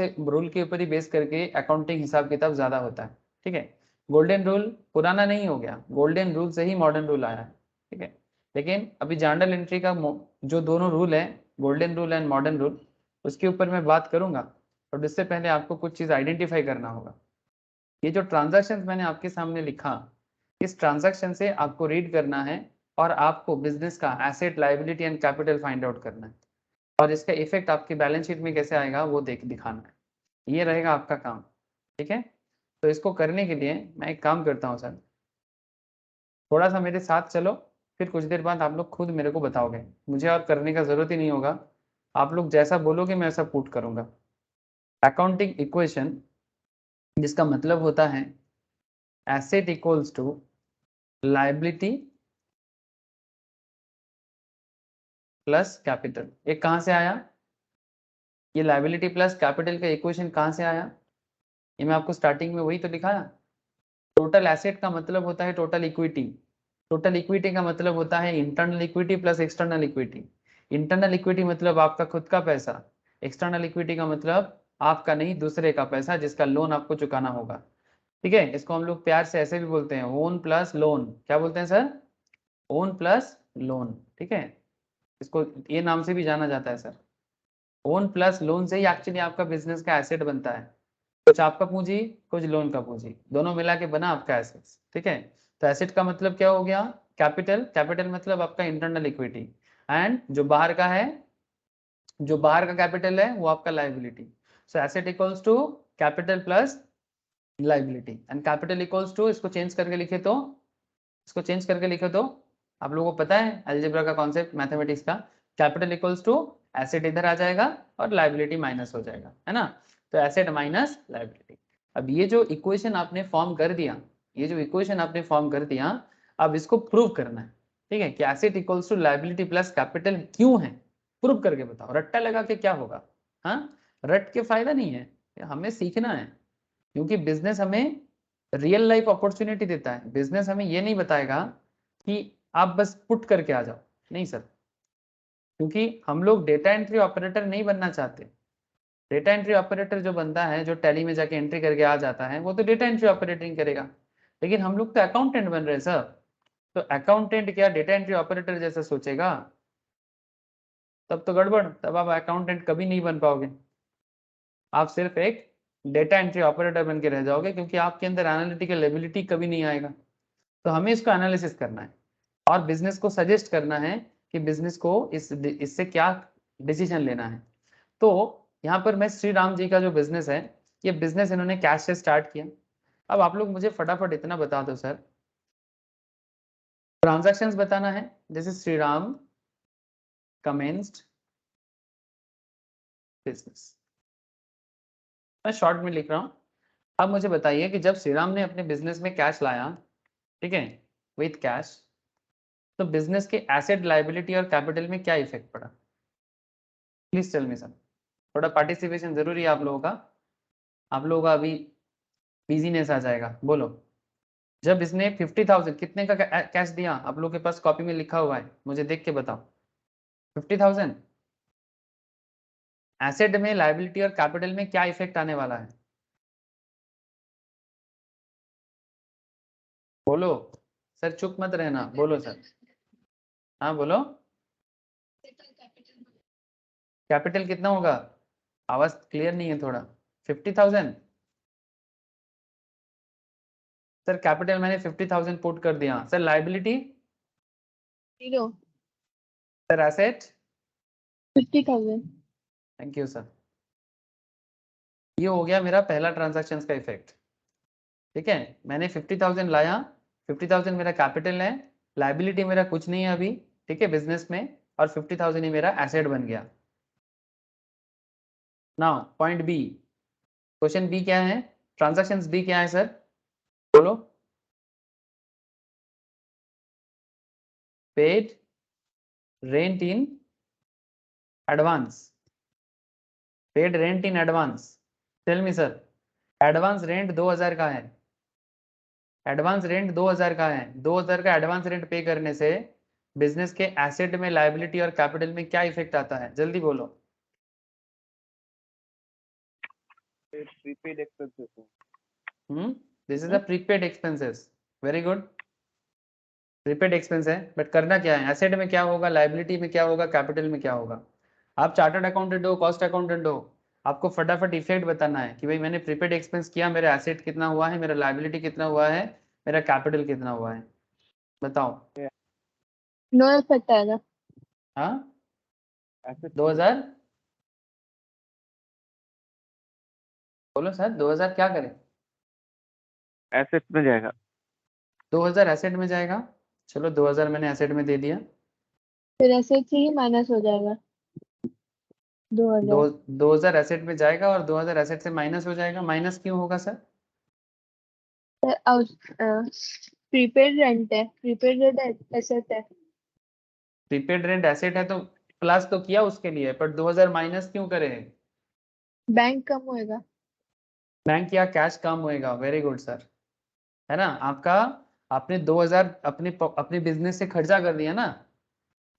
के ऊपर ही बेस करके अकाउंटिंग हिसाब किताब ज़्यादा होता है। ठीक है, गोल्डन रूल पुराना नहीं हो गया, गोल्डन रूल से ही मॉडर्न रूल आया है। ठीक है, लेकिन अभी जर्नल एंट्री का जो दोनों रूल है, golden rule and modern rule, उसके ऊपर मैं बात करूंगा, और उससे पहले आपको कुछ चीज़ आइडेंटिफाई करना होगा। ये जो ट्रांजैक्शन मैंने आपके सामने लिखा, इस ट्रांजैक्शन से आपको रीड करना है, और आपको बिजनेस का asset, liability and capital find out करना है, और इसका इफेक्ट आपके बैलेंस शीट में कैसे आएगा वो दिखाना है। ये रहेगा आपका काम। ठीक है, तो इसको करने के लिए मैं एक काम करता हूँ सर, थोड़ा सा मेरे साथ चलो, फिर कुछ देर बाद आप लोग खुद मेरे को बताओगे, मुझे और करने का ज़रूरत ही नहीं होगा, आप लोग जैसा बोलोगे मैं ऐसा पुट करूँगा। अकाउंटिंग इक्वेशन जिसका मतलब होता है asset equals to liability plus capital. ये कहाँ से आया? ये लायबिलिटी प्लस कैपिटल का इक्वेशन कहाँ से आया? ये मैं आपको स्टार्टिंग में वही तो दिखाया। टोटल एसेट का मतलब होता है टोटल इक्विटी, टोटल इक्विटी का मतलब होता है internal equity plus external equity. Internal equity मतलब आपका खुद का पैसा, एक्सटर्नल इक्विटी का मतलब आपका नहीं दूसरे का पैसा जिसका लोन आपको चुकाना होगा। ठीक है, इसको हम लोग प्यार से ऐसे भी बोलते हैं, ओन प्लस लोन। क्या बोलते हैं सर? One plus lone. ठीक है, इसको ये नाम से भी जाना जाता है सर। ओन प्लस लोन से ही एक्चुअली आपका बिजनेस का एसेट बनता है, कुछ आपका पूंजी कुछ लोन का पूंजी, दोनों मिला के बना आपका एसेट्स। ठीक है, तो एसेट का मतलब क्या हो गया? कैपिटल, कैपिटल मतलब आपका इंटरनल इक्विटी, एंड जो बाहर का है, जो बाहर का कैपिटल है वो आपका liability. So asset equals to capital plus liability, and capital equals to, इसको चेंज करके लिखे तो, इसको चेंज करके लिखे तो, आप लोगों को पता है अलजेब्रा का कॉन्सेप्ट मैथमेटिक्स का, कैपिटल इक्वल्स टू एसेट इधर आ जाएगा और लायबिलिटी माइनस हो जाएगा, है ना? तो एसेट माइनस लायबिलिटी। अब ये जो इक्वेशन आपने फॉर्म कर दिया, ये जो इक्वेशन आपने फॉर्म कर दिया, अब इसको प्रूव करना है। ठीक है, कि asset equals to liability plus capital क्यों है, प्रूव करके बताओ। रट्टा लगा के क्या होगा? हाँ, रट के फायदा नहीं है, हमें सीखना है, क्योंकि बिजनेस हमें रियल लाइफ अपॉर्चुनिटी देता है। बिजनेस हमें ये नहीं बताएगा कि आप बस पुट करके आ जाओ, नहीं सर, क्योंकि हम लोग डेटा एंट्री ऑपरेटर नहीं बनना चाहते। डेटा एंट्री ऑपरेटर जो बनता है, जो टैली में जाके एंट्री करके आ जाता है, वो तो डेटा एंट्री ऑपरेटिंग करेगा, लेकिन हम लोग तो अकाउंटेंट बन रहे हैं सर। तो अकाउंटेंट क्या डेटा एंट्री ऑपरेटर जैसा सोचेगा? तब तो गड़बड़, तब आप अकाउंटेंट कभी नहीं बन पाओगे, आप सिर्फ एक डेटा एंट्री ऑपरेटर बन के रह जाओगे, क्योंकि आपके अंदर एनालिटिकल एबिलिटी कभी नहीं आएगा। तो हमें इसको एनालिसिस करना है, और बिजनेस को सजेस्ट करना है कि बिजनेस को इससे क्या डिसीजन लेना है। तो यहाँ पर मैं श्री राम जी का जो बिजनेस है, ये बिजनेस इन्होंने कैश से स्टार्ट किया, अब आप लोग मुझे फटाफट इतना बता दो सर, ट्रांजैक्शंस बताना है, जैसे श्रीराम कमेंस्ड बिजनेस, मैं शॉर्ट में लिख रहा हूं। अब मुझे बताइए कि जब श्रीराम ने अपने बिजनेस में कैश लाया, ठीक है, विथ कैश, तो बिजनेस के एसेट, लायबिलिटी और कैपिटल में क्या इफेक्ट पड़ा? Please tell me sir. थोड़ा पार्टिसिपेशन जरूरी है आप लोगों का, आप लोगों का अभी बिजीनेस आ जाएगा। बोलो, जब इसने 50,000 कितने का कैश दिया, आप लोगों के पास कॉपी में लिखा हुआ है, मुझे देख के बताओ। 50,000 एसेट में, लायबिलिटी और कैपिटल में क्या इफेक्ट आने वाला है? बोलो सर, चुप मत रहना, बोलो सर। हाँ बोलो, कैपिटल कितना होगा? आवाज क्लियर नहीं है थोड़ा। 50,000 सर, कैपिटल मैंने 50,000 पुट कर दिया sir. Liability 0 sir, asset 50,000 thank you sir. ये हो गया मेरा पहला ट्रांजैक्शन का इफेक्ट, ठीक है। मैंने 50,000 लाया, 50,000 मेरा कैपिटल है, लायबिलिटी मेरा कुछ नहीं है अभी, ठीक है, बिजनेस में, और 50,000 ही मेरा एसेट बन गया। Now point B, question B क्या है, ट्रांजैक्शंस बी क्या है सर? बोलो। Paid rent in advance, paid rent in advance. Tell me sir, advance rent 2,000 का है, एडवांस रेंट 2,000 का है, 2,000 का एडवांस रेंट पे करने से बिजनेस के एसेट में, लायबिलिटी और कैपिटल में क्या इफेक्ट आता है? जल्दी बोलो। Prepaid expenses. This is the prepaid expenses, very good. Prepaid expense है, बट करना क्या है? एसेट में क्या होगा, लायबिलिटी में क्या होगा, कैपिटल में क्या होगा? आप चार्टर्ड अकाउंटेंट हो, कॉस्ट अकाउंटेंट हो, आपको फटाफट इफेक्ट बताना है कि भाई मैंने प्रीपेड एक्सपेंस किया, मेरा एसेट कितना हुआ है, मेरा लायबिलिटी कितना हुआ है, मेरा कैपिटल कितना हुआ है, बताओ। नो इफेक्ट आएगा। हाँ 2,000 बोलो सर, 2,000 क्या करें? एसेट में जाएगा। 2,000 एसेट में जाएगा, चलो 2,000 मैंने एसेट में दे दिया, फिर एसेट से ही माइनस हो जाएगा 2,000। 2,000 एसेट में जाएगा और 2,000 एसेट से माइनस हो जाएगा। माइनस क्यों होगा सर? प्रीपेड रेंट है, प्रीपेड रेंट एसेट है। प्रीपेड रेंट एसेट है तो प्लस तो किया उसके लिए, पर 2,000 माइनस क्यों करे? बैंक कम होएगा। बैंक या कैश कम होएगा, वेरी गुड सर, है ना। आपका, आपने 2,000 अपने बिजनेस से खर्चा कर दिया ना,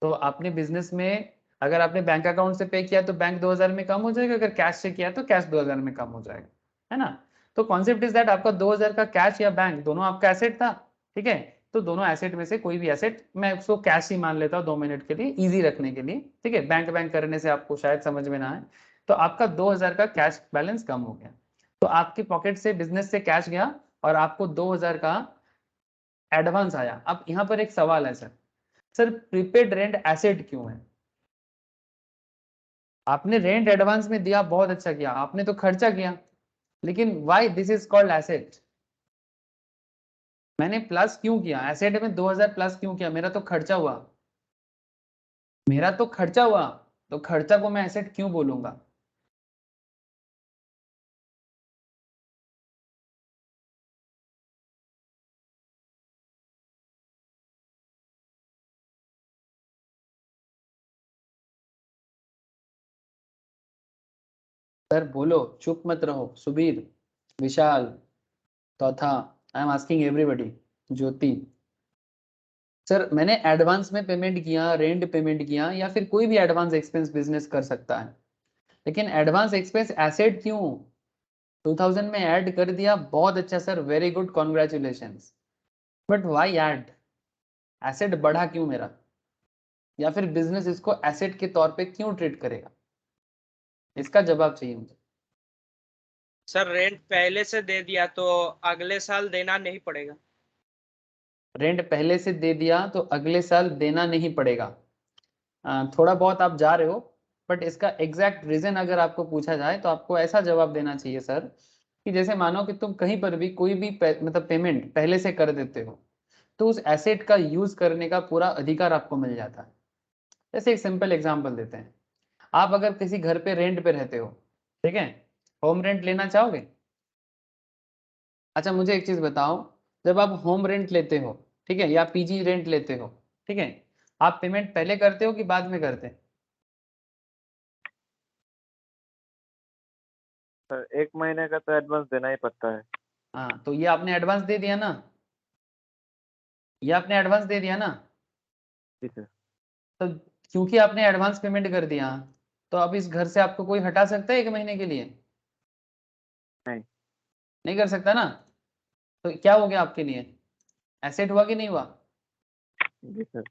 तो अपने बिजनेस में अगर आपने बैंक अकाउंट से पे किया तो बैंक 2,000 में कम हो जाएगा, अगर कैश से किया तो कैश 2,000 में कम हो जाएगा, है ना। तो कॉन्सेप्ट इज दैट आपका 2,000 का कैश या बैंक दोनों आपका एसेट था, ठीक है। तो दोनों एसेट में से कोई भी एसेट, मैं उसको कैश ही मान लेता हूँ 2 मिनट के लिए, इजी रखने के लिए, ठीक है। बैंक बैंक करने से आपको शायद समझ में ना आए। तो आपका 2,000 का कैश बैलेंस कम हो गया, तो आपके पॉकेट से, बिजनेस से कैश गया और आपको 2,000 का एडवांस आया। अब यहाँ पर एक सवाल है sir, sir prepaid rent asset क्यों है? आपने रेंट एडवांस में दिया, बहुत अच्छा किया, आपने तो खर्चा किया, लेकिन why this is called asset? मैंने प्लस क्यों किया एसेट में? 2,000 प्लस क्यों किया? मेरा तो खर्चा हुआ, मेरा तो खर्चा हुआ, तो खर्चा को मैं एसेट क्यों बोलूंगा? सर बोलो, चुप मत रहो। सुबीर, विशाल, चौथा, I am asking everybody, Jyoti. Sir मैंने एडवांस में पेमेंट किया, रेंट पेमेंट किया, या फिर कोई भी एडवांस एक्सपेंस बिजनेस कर सकता है, लेकिन एडवांस एक्सपेंस एसेट क्यों? 2,000 में ऐड कर दिया, बहुत अच्छा sir, very good, congratulations. But why add? Asset बढ़ा क्यों मेरा? या फिर बिजनेस इसको एसेट के तौर पे क्यों ट्रीट करेगा? इसका जवाब चाहिए मुझे। सर रेंट पहले से दे दिया तो अगले साल देना नहीं पड़ेगा। रेंट पहले से दे दिया तो अगले साल देना नहीं पड़ेगा। थोड़ा बहुत आप जा रहे हो, बट इसका एग्जैक्ट रीजन अगर आपको पूछा जाए तो आपको ऐसा जवाब देना चाहिए सर कि जैसे मानो कि तुम कहीं पर भी कोई भी मतलब पेमेंट पहले से कर देते हो, तो उस एसेट का यूज करने का पूरा अधिकार आपको मिल जाता है। जैसे एक सिंपल एग्जांपल देते हैं, आप अगर किसी घर पे रेंट पे रहते हो, ठीक है, होम रेंट लेना चाहोगे? अच्छा मुझे एक चीज बताओ, जब आप होम रेंट लेते हो, ठीक है, या पीजी रेंट लेते हो, ठीक है, आप पेमेंट पहले करते हो कि बाद में करते हैं? सर 1 महीने का तो एडवांस देना ही पड़ता है। हाँ, तो ये आपने एडवांस दे दिया ना, ये आपने एडवांस दे दिया ना, जी सर। तो क्योंकि आपने एडवांस पेमेंट कर दिया, तो अब इस घर से आपको कोई हटा सकता है 1 महीने के लिए? नहीं। नहीं कर सकता ना। तो क्या हो गया आपके लिए, एसेट हुआ कि नहीं हुआ? जी सर।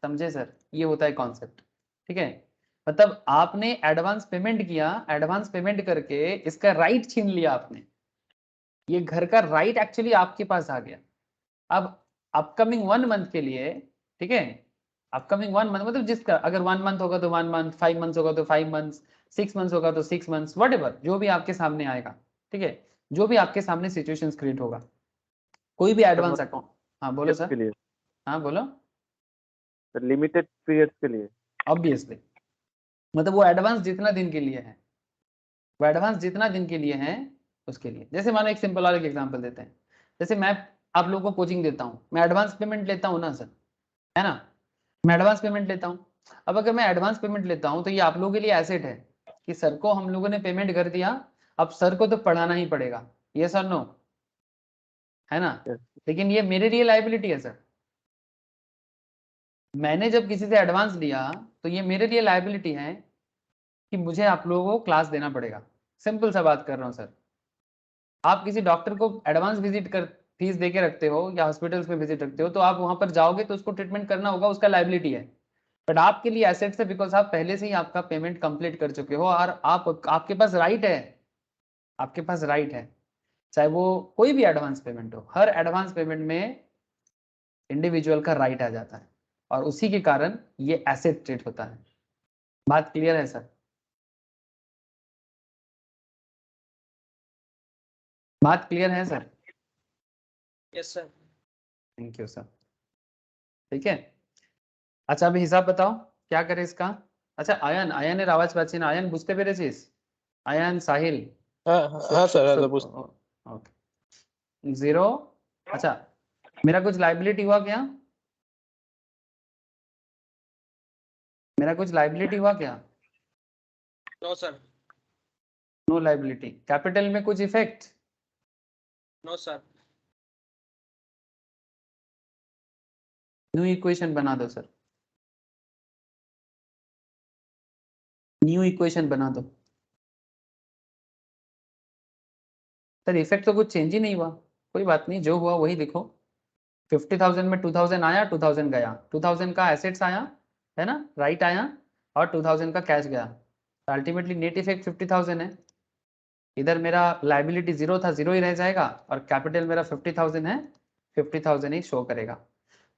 समझे सर, ये होता है कॉन्सेप्ट, ठीक है। मतलब आपने एडवांस पेमेंट किया, एडवांस पेमेंट करके इसका राइट छीन लिया आपने, ये घर का राइट एक्चुअली आपके पास आ गया। अब अपकमिंग 1 मंथ के लिए, ठीक है, अपकमिंग 1 मंथ मतलब जिसका अगर 1 मंथ होगा तो 1 मंथ, 5 मंथ्स होगा तो 5 मंथ्स, 6 मंथ्स होगा तो 6 मंथ्स, वट जो भी आपके सामने आएगा, ठीक है, जो भी आपके सामने सिचुएशन क्रिएट होगा, कोई भी एडवांस अकाउंट। हाँ बोलो के सर। लिए हाँ बोलो। सर, लिमिटेड पीरियड्स के लिए। ऑब्वियसली, मतलब वो एडवांस जितना दिन के लिए है, वो एडवांस जितना दिन के लिए है उसके लिए। जैसे मानो एक सिंपल और एक एग्जांपल देते हैं, जैसे मैं आप लोगों को कोचिंग देता हूँ, मैं एडवांस पेमेंट लेता हूँ ना सर, है ना, मैं एडवांस पेमेंट लेता हूँ। अब अगर मैं एडवांस पेमेंट लेता हूँ तो ये आप लोगों के लिए एसेट है कि सर को हम लोगों ने पेमेंट कर दिया, अब सर को तो पढ़ाना ही पड़ेगा, ये सर नो, है ना। Yes. लेकिन ये मेरे लिए लाइबिलिटी है सर, मैंने जब किसी से एडवांस लिया तो ये मेरे लिए लाइबिलिटी है कि मुझे आप लोगों को क्लास देना पड़ेगा। सिंपल सा बात कर रहा हूँ सर, आप किसी डॉक्टर को एडवांस विजिट कर फीस दे के रखते हो या हॉस्पिटल्स में विजिट रखते हो, तो आप वहां पर जाओगे तो उसको ट्रीटमेंट करना होगा, उसका लाइबिलिटी है। बट आपके लिए एसेट्स है बिकॉज आप पहले से ही आपका पेमेंट कंप्लीट कर चुके हो और आप आपके पास राइट है, आपके पास राइट है, चाहे वो कोई भी एडवांस पेमेंट हो, हर एडवांस पेमेंट में इंडिविजुअल का राइट आ जाता है और उसी के कारण ये एसेट ट्रीट होता है। बात क्लियर है सर? बात क्लियर है sir? Yes sir. Thank you sir. ठीक है, अच्छा अभी हिसाब बताओ क्या करे इसका। अच्छा आयन, आयনের আওয়াজ পাচ্ছি না, আয়ন বুঝতে পেরেছিস? আয়ন, সাহিল, हाँ हाँ सर, हाँ सर, ओके, 0। अच्छा मेरा कुछ लाइबिलिटी हुआ क्या, मेरा कुछ लाइबिलिटी हुआ क्या? No sir. No liability. Capital में कुछ effect? No sir. New equation बना दो सर, न्यू इक्वेशन बना दो सर। इफेक्ट तो कुछ चेंज ही नहीं हुआ, कोई बात नहीं, जो हुआ वही लिखो। 50,000 में 2,000 आया, 2,000 गया, 2,000 का एसेट्स आया, है ना, राइट आया, और 2,000 का कैश गया, अल्टीमेटली नेट इफेक्ट 50,000 है। इधर मेरा लाइबिलिटी 0 था, 0 ही रह जाएगा, और कैपिटल मेरा 50,000 है, 50,000 ही शो करेगा।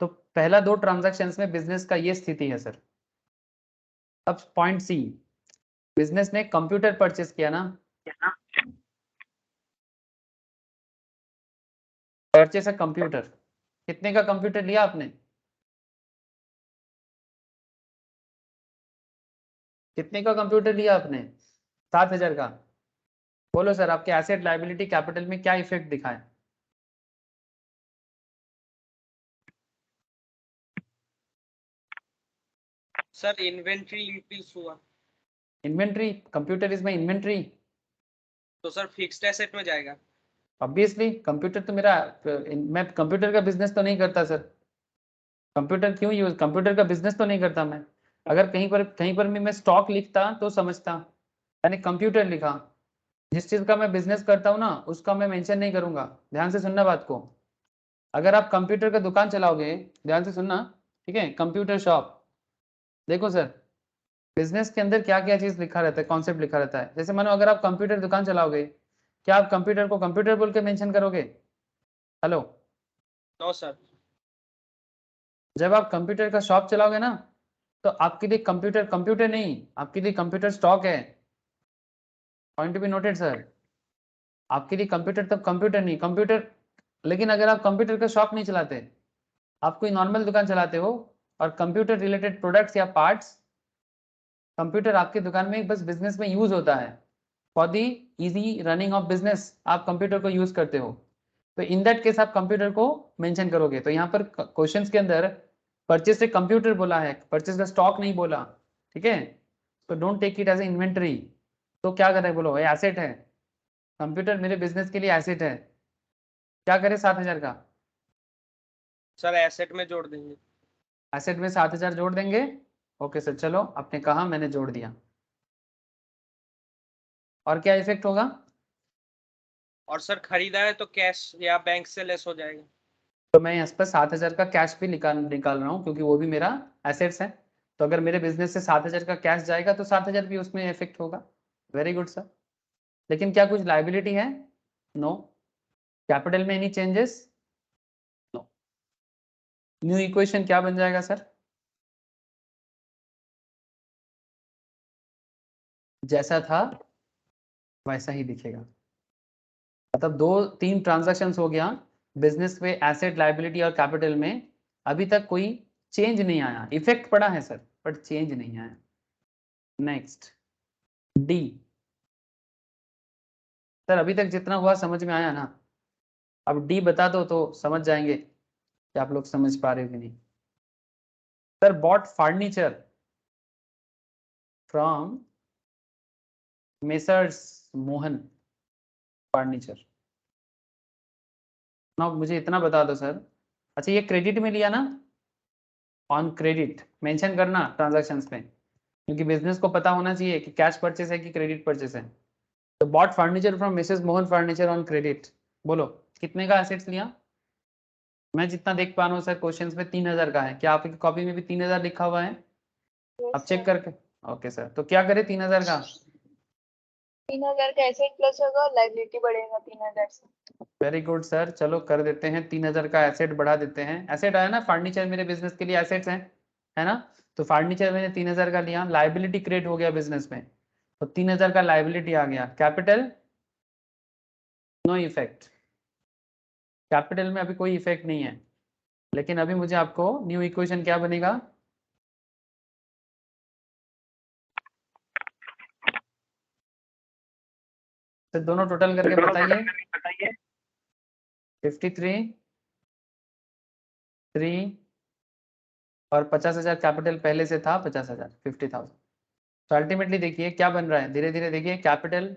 तो पहला 2 ट्रांजैक्शंस में बिजनेस का ये स्थिति है सर। अब पॉइंट सी, बिजनेस ने कंप्यूटर परचेस किया ना, परचेस अ कंप्यूटर, कितने का कंप्यूटर लिया आपने, कितने का कंप्यूटर लिया आपने? 7,000 का। बोलो सर आपके एसेट लाइबिलिटी कैपिटल में क्या इफेक्ट दिखा है? सर इन्वेंट्री इंक्रीज हुआ। Inventory, computer is my inventory. तो सर फिक्स्ड एसेट में जाएगा। ऑब्वियसली कंप्यूटर तो मेरा, मैं कंप्यूटर का बिजनेस तो नहीं करता सर, कंप्यूटर क्यों यूज, कंप्यूटर का बिजनेस तो नहीं करता मैं। अगर कहीं पर भी मैं स्टॉक लिखता तो समझता, मैंने कंप्यूटर लिखा, जिस चीज का मैं बिजनेस करता हूँ ना उसका मैं मेंशन नहीं करूंगा। ध्यान से सुनना बात को, अगर आप कंप्यूटर का दुकान चलाओगे, ध्यान से सुनना, ठीक है, कंप्यूटर शॉप, देखो सर बिजनेस के अंदर क्या क्या चीज लिखा रहता है, कॉन्सेप्ट लिखा रहता है। जैसे मानो अगर आप कंप्यूटर दुकान चलाओगे, क्या आप कंप्यूटर को कंप्यूटर बोल के मेंशन करोगे? Hello, no sir. जब आप कंप्यूटर का शॉप चलाओगे ना, तो आपके लिए कंप्यूटर कंप्यूटर नहीं, आपके लिए कंप्यूटर स्टॉक है। Point to be noted sir. आपके लिए कंप्यूटर तब कंप्यूटर नहीं कंप्यूटर, लेकिन अगर आप कंप्यूटर का शॉप नहीं चलाते, आप कोई नॉर्मल दुकान चलाते हो और कंप्यूटर रिलेटेड प्रोडक्ट्स या पार्ट्स, कंप्यूटर आपकी दुकान में बस बिजनेस में यूज होता है, for the easy running of business आप कंप्यूटर को यूज करते हो, तो इन दैट केस आप कंप्यूटर को मेंशन करोगे। तो यहाँ पर क्वेश्चंस के अंदर परचेज से कंप्यूटर बोला है, परचेज का स्टॉक नहीं बोला, ठीक है, तो don't take it as a inventory. तो क्या करें बोलो, एसेट है, कंप्यूटर मेरे बिजनेस के लिए एसेट है, क्या करें 7,000 का? सर एसेट में जोड़ देंगे। एसेट में 7,000 जोड़ देंगे। ओके सर, चलो आपने कहा, मैंने जोड़ दिया। और क्या इफेक्ट होगा? और सर खरीदा है तो कैश या बैंक से लेस हो जाएगा। तो मैं यहाँ पर 7,000 का कैश भी निकाल रहा हूँ, क्योंकि वो भी मेरा एसेट्स है। तो अगर मेरे बिजनेस से 7,000 का कैश जाएगा तो 7,000 भी उसमें इफेक्ट होगा। Very good sir. लेकिन क्या कुछ लाइबिलिटी है? नो। कैपिटल में any changes? No. New equation क्या बन जाएगा सर? जैसा था वैसा ही दिखेगा। मतलब 2-3 ट्रांजैक्शन हो गया बिजनेस में, एसेट लाइबिलिटी और कैपिटल में, अभी तक कोई चेंज नहीं आया, इफेक्ट पड़ा है सर बट चेंज नहीं आया। Next D. सर अभी तक जितना हुआ समझ में आया ना? अब डी बता दो तो समझ जाएंगे कि आप लोग समझ पा रहे हो कि नहीं। Sir bought furniture from messrs Mohan furniture. ना मुझे इतना बता दो सर, अच्छा ये क्रेडिट में लिया ना? ऑन क्रेडिट मेंशन करना ट्रांजैक्शंस में, क्योंकि बिजनेस को पता होना चाहिए कि कैश परचेस है कि क्रेडिट परचेस है। तो bought furniture from Mrs Mohan furniture on credit, बोलो कितने का एसेट्स लिया? मैं जितना देख पा रहा हूँ सर क्वेश्चंस में 3,000 का है, क्या आपकी कॉपी में भी 3,000 लिखा हुआ है? अब चेक करके। ओके सर, तो क्या करें 3,000 का? 3,000 का एसेट प्लस होगा और लाइबिलिटी बढ़ेगा 3,000 से। वेरी गुड सर, चलो कर देते हैं 3,000 का एसेट बढ़ा देते हैं। एसेट आया ना, फर्नीचर मेरे बिजनेस के लिए एसेट्स हैं, है ना? तो फर्नीचर मैंने 3,000 का लिया, लाइबिलिटी क्रिएट हो गया बिजनेस में, तो 3,000 का लाइबिलिटी आ गया। कैपिटल नो इफेक्ट, कैपिटल में अभी कोई इफेक्ट नहीं है। लेकिन अभी मुझे आपको न्यू इक्वेशन क्या बनेगा? तो दोनों टोटल करके बताइए। 53, 3 और 50,000 कैपिटल पहले से था, 50,000, 50,000। तो अल्टीमेटली देखिए क्या बन रहा है, धीरे धीरे देखिए, कैपिटल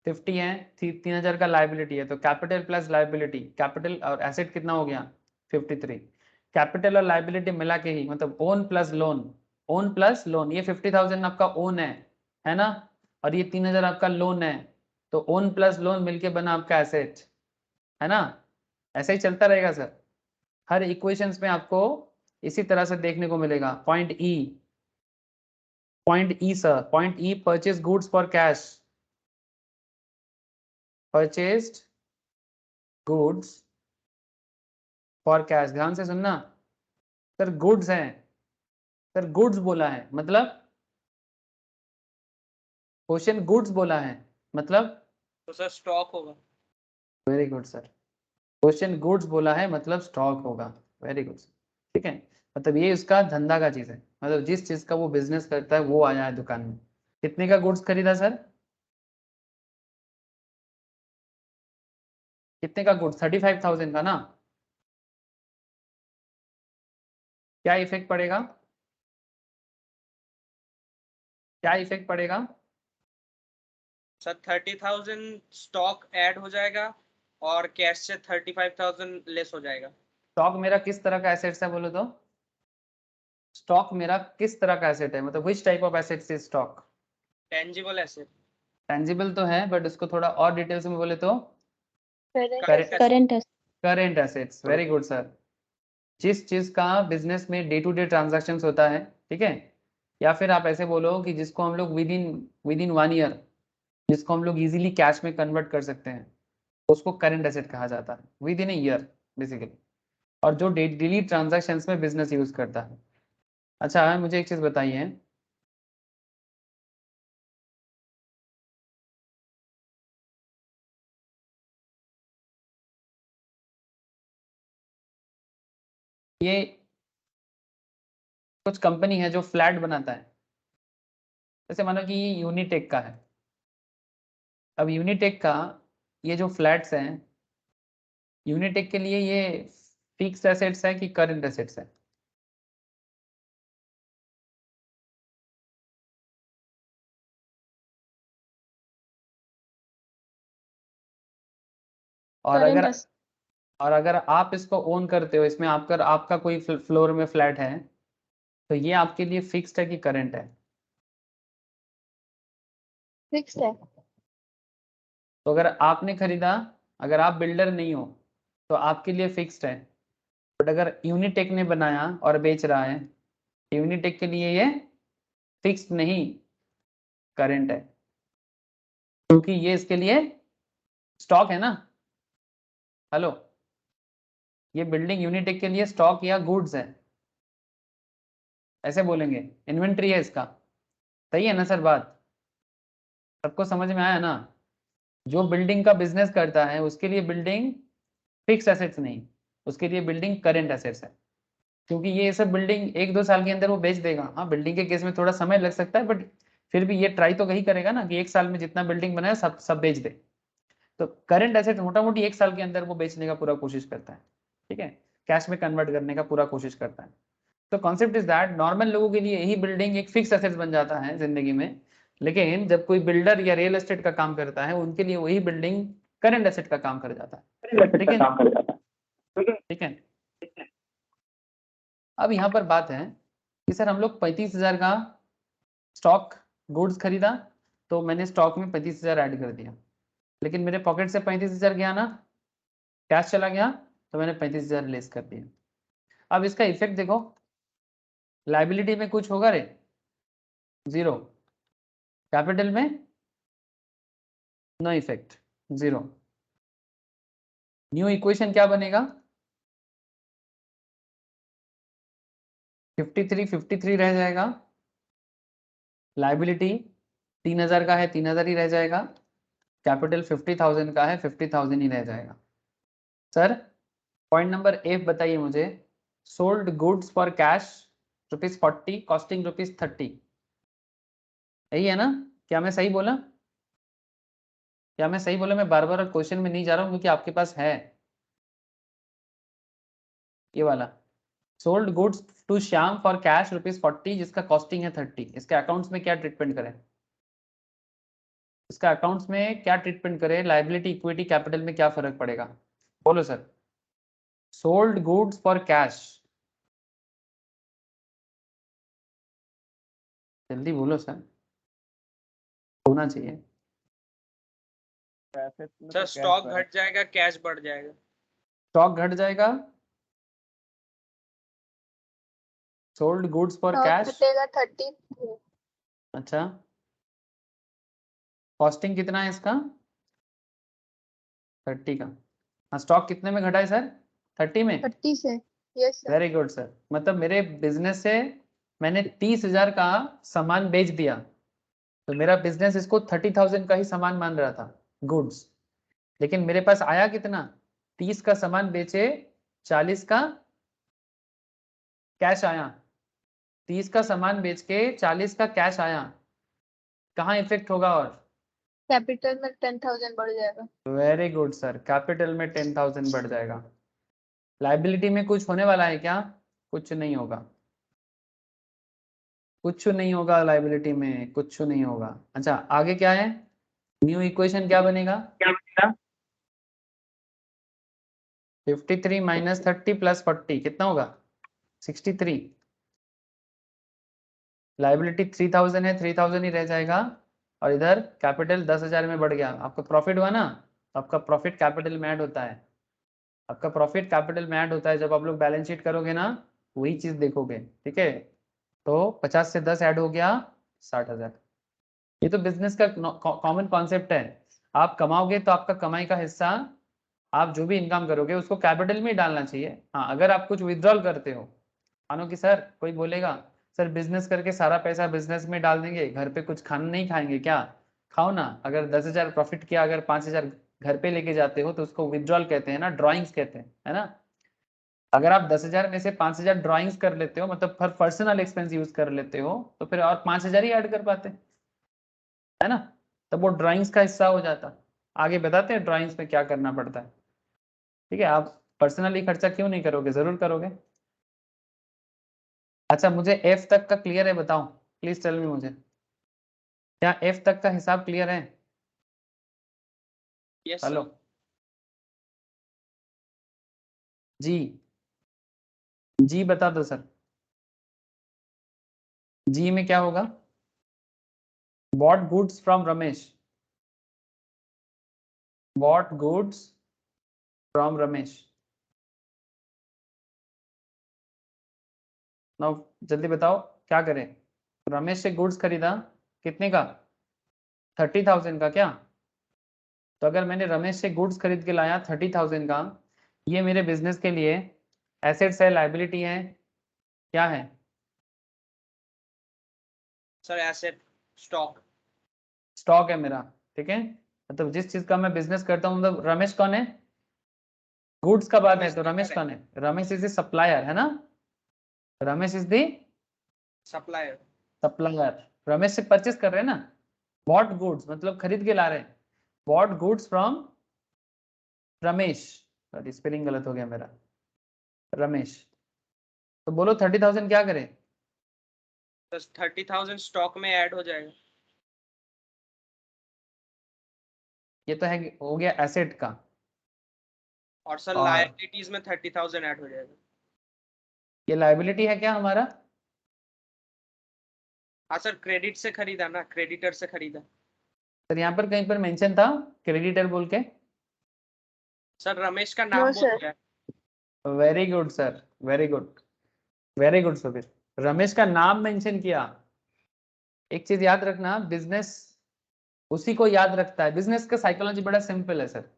50 है, 3,000 का लाइबिलिटी है, तो कैपिटल प्लस लाइबिलिटी, कैपिटल और एसेट कितना हो गया? 53। कैपिटल और लाइबिलिटी मिला के ही, मतलब one plus lone, one plus lone, ये 50,000 आपका ओन है ना? और ये 3,000 आपका लोन है, तो ओन प्लस लोन मिलके बना आपका एसेट, है ना? ऐसा ही चलता रहेगा सर, हर इक्वेशंस में आपको इसी तरह से देखने को मिलेगा। Point E, point E sir, point E, purchase goods for cash, purchased goods for cash, ध्यान से सुनना सर, गुड्स हैं सर, गुड्स बोला है मतलब, क्वेश्चन गुड्स बोला है मतलब, तो सर स्टॉक होगा। Very good sir, question goods बोला है मतलब स्टॉक होगा। वेरी गुड, ठीक है, मतलब ये उसका धंधा का चीज है, मतलब जिस चीज का वो बिजनेस करता है वो आया है दुकान में। कितने का गुड्स खरीदा सर? कितने का गुड्स? 35,000 का ना? क्या इफेक्ट पड़ेगा? क्या इफेक्ट पड़ेगा? सर 30,000 स्टॉक ऐड हो जाएगा और कैश से 35,000 लेस हो जाएगा। स्टॉक मेरा किस तरह का एसेट्स है बोलो तो? स्टॉक मेरा किस तरह का एसेट है, मतलब which type of assets is stock? Tangible asset. Tangible तो है, बट उसको थोड़ा और डिटेल्स में बोले तो current current assets. Very good sir, जिस चीज का बिजनेस में डे टू डे ट्रांजेक्शन होता है, ठीक है, या फिर आप ऐसे बोलो कि जिसको हम लोग विद इन 1 ईयर, जिसको हम लोग इजीली कैश में कन्वर्ट कर सकते हैं, उसको करेंट एसेट कहा जाता है, with in a year basically, और जो डेली ट्रांजेक्शन में बिजनेस यूज करता है। अच्छा मुझे एक चीज बताइए, ये कुछ कंपनी है जो फ्लैट बनाता है, जैसे मानो कि ये यूनिटेक का है। अब यूनिटेक का ये जो फ्लैट्स हैं, यूनिटेक के लिए ये फिक्स्ड एसेट्स है कि करंट एसेट्स है? और अगर आप इसको ओन करते हो, इसमें आपका कोई फ्लोर में फ्लैट है, तो ये आपके लिए फिक्स्ड है कि करंट है? फिक्स्ड है। तो अगर आपने खरीदा, अगर आप बिल्डर नहीं हो तो आपके लिए फिक्स्ड है, बट अगर यूनिटेक ने बनाया और बेच रहा है, यूनिटेक के लिए ये फिक्स्ड नहीं, करंट है, क्योंकि ये इसके लिए स्टॉक है ना। हेलो, ये बिल्डिंग यूनिटेक के लिए स्टॉक या गुड्स है, ऐसे बोलेंगे, इन्वेंट्री है इसका। सही है ना सर बात? सबको समझ में आया ना? जो बिल्डिंग का बिजनेस करता है उसके लिए बिल्डिंग फिक्स एसेट्स नहीं, उसके लिए बिल्डिंग करंट एसेट्स है, क्योंकि ये सब बिल्डिंग 1-2 साल के अंदर वो बेच देगा। हाँ, बिल्डिंग के केस में थोड़ा समय लग सकता है, बट फिर भी ये ट्राई तो वही करेगा ना कि 1 साल में जितना बिल्डिंग बनाया सब बेच दे। तो करंट एसेट मोटा मोटी 1 साल के अंदर वो बेचने का पूरा कोशिश करता है, ठीक है, कैश में कन्वर्ट करने का पूरा कोशिश करता है। तो कॉन्सेप्ट इज दैट नॉर्मल लोगों के लिए यही बिल्डिंग एक फिक्स एसेट बन जाता है जिंदगी में, लेकिन जब कोई बिल्डर या रियल एस्टेट का काम करता है उनके लिए वही बिल्डिंग करंट एसेट का काम कर जाता है, ठीक है। अब यहाँ पर बात है कि सर हम लोग 35,000 का स्टॉक गुड्स खरीदा, तो मैंने स्टॉक में 35,000 ऐड कर दिया, लेकिन मेरे पॉकेट से 35,000 गया ना, कैश चला गया, तो मैंने 35,000 लेस कर दिया। अब इसका इफेक्ट देखो, लाइबिलिटी में कुछ होगा रे? 0। कैपिटल में नो इफेक्ट, 0। न्यू इक्वेशन क्या बनेगा? 53 रह जाएगा, लाइबिलिटी 3,000 का है, 3,000 ही रह जाएगा, कैपिटल 50,000 का है, 50,000 ही रह जाएगा। सर पॉइंट नंबर एफ बताइए मुझे, sold goods for cash ₹40, costing ₹30, यही है ना? क्या मैं सही बोला? मैं बार बार क्वेश्चन में नहीं जा रहा हूँ क्योंकि आपके पास है ये वाला, sold goods to Shyam for cash ₹40 जिसका कॉस्टिंग है 30। इसके अकाउंट्स में क्या ट्रीटमेंट करें? इसका अकाउंट्स में क्या ट्रीटमेंट करें? लाइबिलिटी, इक्विटी, कैपिटल में क्या फर्क पड़ेगा? बोलो sir. Sold goods for cash, जल्दी बोलो सर, होना चाहिए। सर स्टॉक घट जाएगा, कैश बढ़ जाएगा। स्टॉक घट जाएगा, सोल्ड गुड्स फॉर कैश घटेगा 30। अच्छा, कॉस्टिंग कितना है इसका? 30 का। हाँ, स्टॉक कितने में घटा है सर? 30 में। 30 से, yes sir. Very good sir, मतलब मेरे बिजनेस से मैंने 30,000 का सामान बेच दिया, तो मेरा बिजनेस इसको 30,000 का ही सामान मान रहा था, गुड्स, लेकिन मेरे पास आया कितना? 30 का सामान बेचे, 40 का कैश आया। 30 का सामान बेच के 40 का कैश आया, कहाँ इफेक्ट होगा? और कैपिटल में 10,000 बढ़ जाएगा। वेरी गुड सर, कैपिटल में 10,000 बढ़ जाएगा। लाइबिलिटी में कुछ होने वाला है क्या? कुछ नहीं होगा, कुछ नहीं होगा लाइबिलिटी में, कुछ नहीं होगा। अच्छा, आगे क्या है? न्यू इक्वेशन क्या बनेगा? 53 माइनस 30 प्लस 40 कितना होगा? 63। लाइबिलिटी 3,000 है, 3,000 ही रह जाएगा, और इधर कैपिटल 10,000 में बढ़ गया। आपका प्रॉफिट हुआ ना, तो आपका प्रॉफिट कैपिटल में ऐड होता है, आपका प्रॉफिट कैपिटल में ऐड होता है। जब आप लोग बैलेंस शीट करोगे ना, वही चीज देखोगे, ठीक है। तो 50 से 10 ऐड हो गया, 60,000। ये तो बिजनेस का कॉमन कॉन्सेप्ट है। आप कमाओगे तो आपका कमाई का हिस्सा, आप जो भी इनकम करोगे उसको कैपिटल में ही डालना चाहिए। हाँ, अगर आप कुछ विड्रॉल करते हो, मानो कि सर कोई बोलेगा सर बिजनेस करके सारा पैसा बिजनेस में डाल देंगे, घर पे कुछ खाना नहीं खाएंगे क्या? खाओ ना। अगर 10,000 प्रॉफिट किया, अगर 5,000 घर पे लेके जाते हो तो उसको विड्रॉल कहते हैं ना, ड्रॉइंग्स कहते हैं, है ना। अगर आप 10,000 में से 5,000 ड्राइंग्स कर लेते हो, मतलब पर पर्सनल एक्सपेंस यूज कर लेते हो, तो फिर और 5,000 ही ऐड कर पाते, है ना? तब वो ड्राइंग्स का हिस्सा हो जाता। आगे बताते हैं ड्राइंग्स में क्या करना पड़ता है। ठीक है, आप पर्सनली खर्चा क्यों नहीं करोगे, जरूर करोगे। अच्छा, मुझे एफ तक का क्लियर है, बताओ प्लीज टेल मी, मुझे क्या एफ तक का हिसाब क्लियर है? Yes hello sir. जी, जी बता दो सर। जी में क्या होगा? Bought goods from Ramesh, bought goods from Ramesh. Now जल्दी बताओ क्या करें। रमेश से गुड्स खरीदा, कितने का? 30,000 का क्या? तो अगर मैंने रमेश से गुड्स खरीद के लाया 30,000 का, ये मेरे बिजनेस के लिए एसेट्स है, लाइबिलिटी है, क्या है? Sir asset, stock. स्टॉक है मेरा। ठीक है, मतलब जिस चीज का मैं बिजनेस करता हूँ, मतलब रमेश कौन है? गुड्स का बात है तो रमेश कौन है? रमेश इज द सप्लायर, है ना? Ramesh is the supplier. Supplier. Ramesh से परचेस कर रहे हैं ना, बॉट गुड्स मतलब खरीद के ला रहे हैं, bot goods from Ramesh. Sorry spelling गलत हो गया मेरा, रमेश। तो बोलो 30,000 क्या करें? तो 30,000 स्टॉक में ऐड हो जाएगा। ये तो है, हो गया एसेट का। और सर और लायबिलिटीज में 30,000 ऐड हो जाएगा। ये लाइबिलिटी है क्या हमारा? हाँ सर, क्रेडिट से खरीदा ना, क्रेडिटर से खरीदा। सर यहाँ पर कहीं पर मेंशन था क्रेडिटर बोल के? सर रमेश का नो नाम बोल सर। दिया। Very good sir, very good, very good Subir, Ramesh का नाम मेंशन किया। एक चीज याद रखना, बिजनेस उसी को याद रखता है। बिजनेस का साइकोलॉजी बड़ा सिंपल है सर।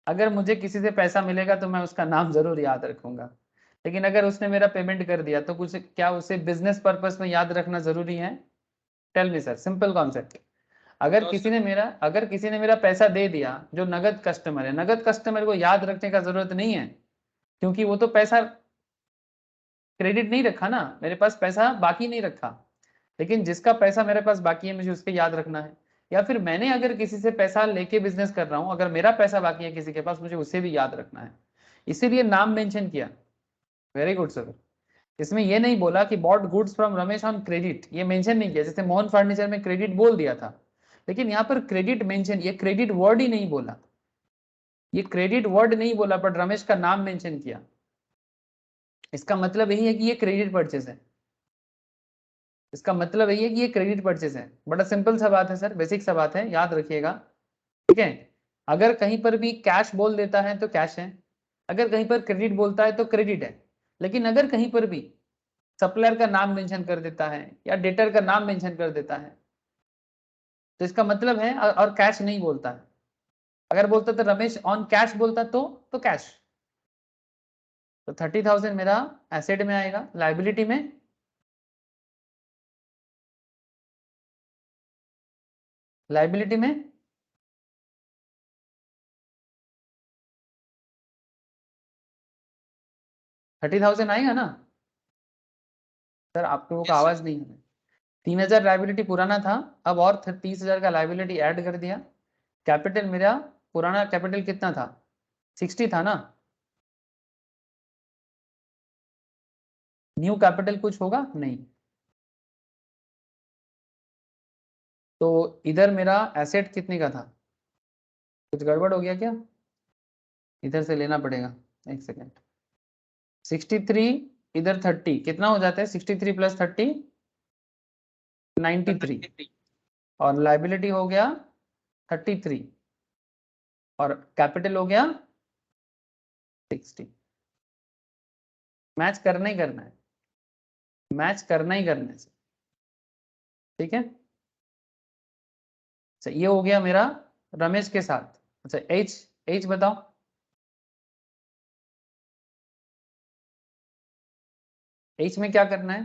अगर मुझे किसी से पैसा मिलेगा तो मैं उसका नाम जरूर याद रखूंगा, लेकिन अगर उसने मेरा पेमेंट कर दिया तो कुछ क्या उसे बिजनेस पर्पस में याद रखना जरूरी है? Tell me sir, simple concept. तो सर अगर किसी ने मेरा पैसा दे दिया, जो नगद कस्टमर है, नगद कस्टमर को याद रखने का जरूरत नहीं है, क्योंकि वो तो पैसा क्रेडिट नहीं रखा ना, मेरे पास पैसा बाकी नहीं रखा। लेकिन जिसका पैसा मेरे पास बाकी है, मुझे उसके याद रखना है। या फिर मैंने अगर किसी से पैसा लेके बिजनेस कर रहा हूं, अगर मेरा पैसा बाकी है किसी के पास, मुझे उसे भी याद रखना है, इसीलिए नाम मेंशन किया। Very good sir. इसमें ये नहीं बोला कि bot goods from Ramesh on credit, ये मेंशन नहीं किया, जैसे मोहन फर्नीचर में क्रेडिट बोल दिया था, लेकिन यहाँ पर क्रेडिट मेंशन, ये क्रेडिट वर्ड ही नहीं बोला, ये क्रेडिट वर्ड नहीं बोला, बट रमेश का नाम मेंशन किया। इसका मतलब यही है कि ये क्रेडिट परचेज है, इसका मतलब यही है कि ये क्रेडिट परचेज है। बड़ा सिंपल सा बात है सर, बेसिक सा बात है, याद रखिएगा। ठीक है, अगर कहीं पर भी कैश बोल देता है तो कैश है, अगर कहीं पर क्रेडिट बोलता है तो क्रेडिट है, लेकिन अगर कहीं पर भी सप्लायर का नाम मेंशन कर देता है या डेटर का नाम मेंशन कर देता है, तो इसका मतलब है, और कैश नहीं बोलता है, अगर बोलता तो रमेश ऑन कैश बोलता तो कैश। तो 30,000 मेरा एसेट में आएगा, लाइबिलिटी में लाइबिलिटी में 30,000 आएगा ना सर? आप लोगों का यस सर। आवाज नहीं है। 3,000 लाइबिलिटी पुराना था, अब और 30,000 का लाइबिलिटी ऐड कर दिया। कैपिटल मेरा, पुराना कैपिटल कितना था? 60 था ना? न्यू कैपिटल कुछ होगा नहीं? तो इधर मेरा एसेट कितने का था? कुछ गड़बड़ हो गया क्या? इधर से लेना पड़ेगा, एक सेकेंड। 63, इधर 30, कितना हो जाता है? 63 प्लस 30 93, 93। और लाइबिलिटी हो गया 33, और कैपिटल हो गया 60। मैच करना ही करना है, मैच करना ही करना है। ठीक है, अच्छा ये हो गया मेरा रमेश के साथ। अच्छा एच, एच बताओ। एच में क्या करना है?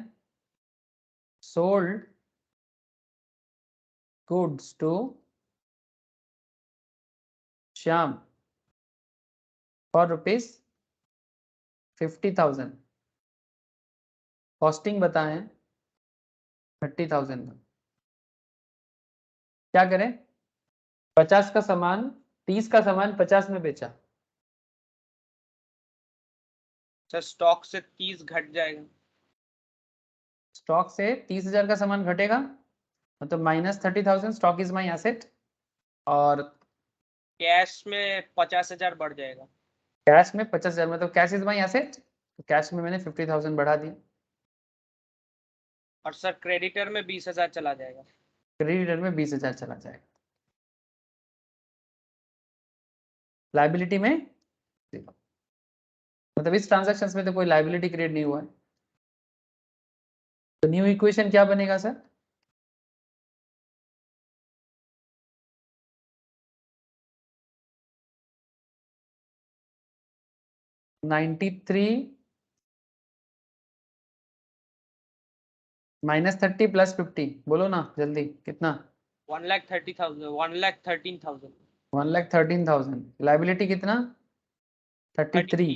Sold goods to Shyam for rupees 50,000, costing बताएं 30,000 का। क्या करें? 50 का सामान, 30 का सामान 50 में बेचा। सर स्टॉक से 30 घट जाएगा। स्टॉक से 30,000 का सामान घटेगा, मतलब -30,000, स्टॉक इज माई एसेट। और कैश में 50,000 बढ़ जाएगा। कैश में 50,000, मतलब कैश इज माई एसेट, तो कैश में मैंने 50,000 बढ़ा दिया। और सर क्रेडिटर में 20,000 चला जाएगा। क्रेडिटर में 20,000 चला जाएगा। लाइबिलिटी में मतलब इस ट्रांजैक्शन में तो कोई लाइबिलिटी क्रिएट नहीं हुआ है। तो न्यू इक्वेशन क्या बनेगा सर? -93 -30 + 50, बोलो ना जल्दी, कितना? 1,30,000, 1,13,000। 1,13,000। लाइबिलिटी कितना? 33।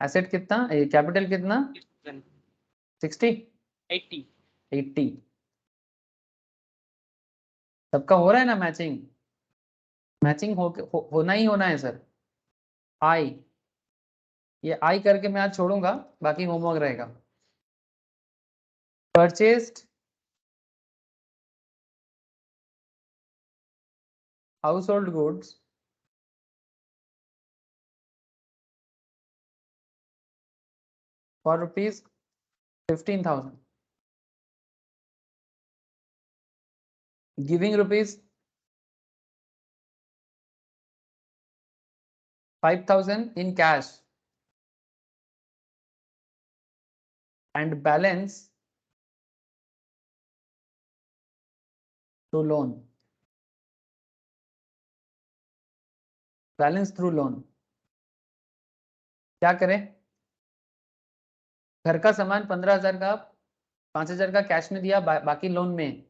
एसेट कितना, कैपिटल कितना? 60 80। 80। सबका हो रहा है ना मैचिंग? मैचिंग होना ही होना है सर। आई, ये आई करके मैं आज छोड़ूंगा, बाकी होमवर्क रहेगा। Purchased house hold goods for ₹15,000, giving ₹5,000 in cash and balance to loan, balance through loan. क्या करें? घर का सामान 15,000 का, 5,000 का कैश में दिया, बाकी लोन में,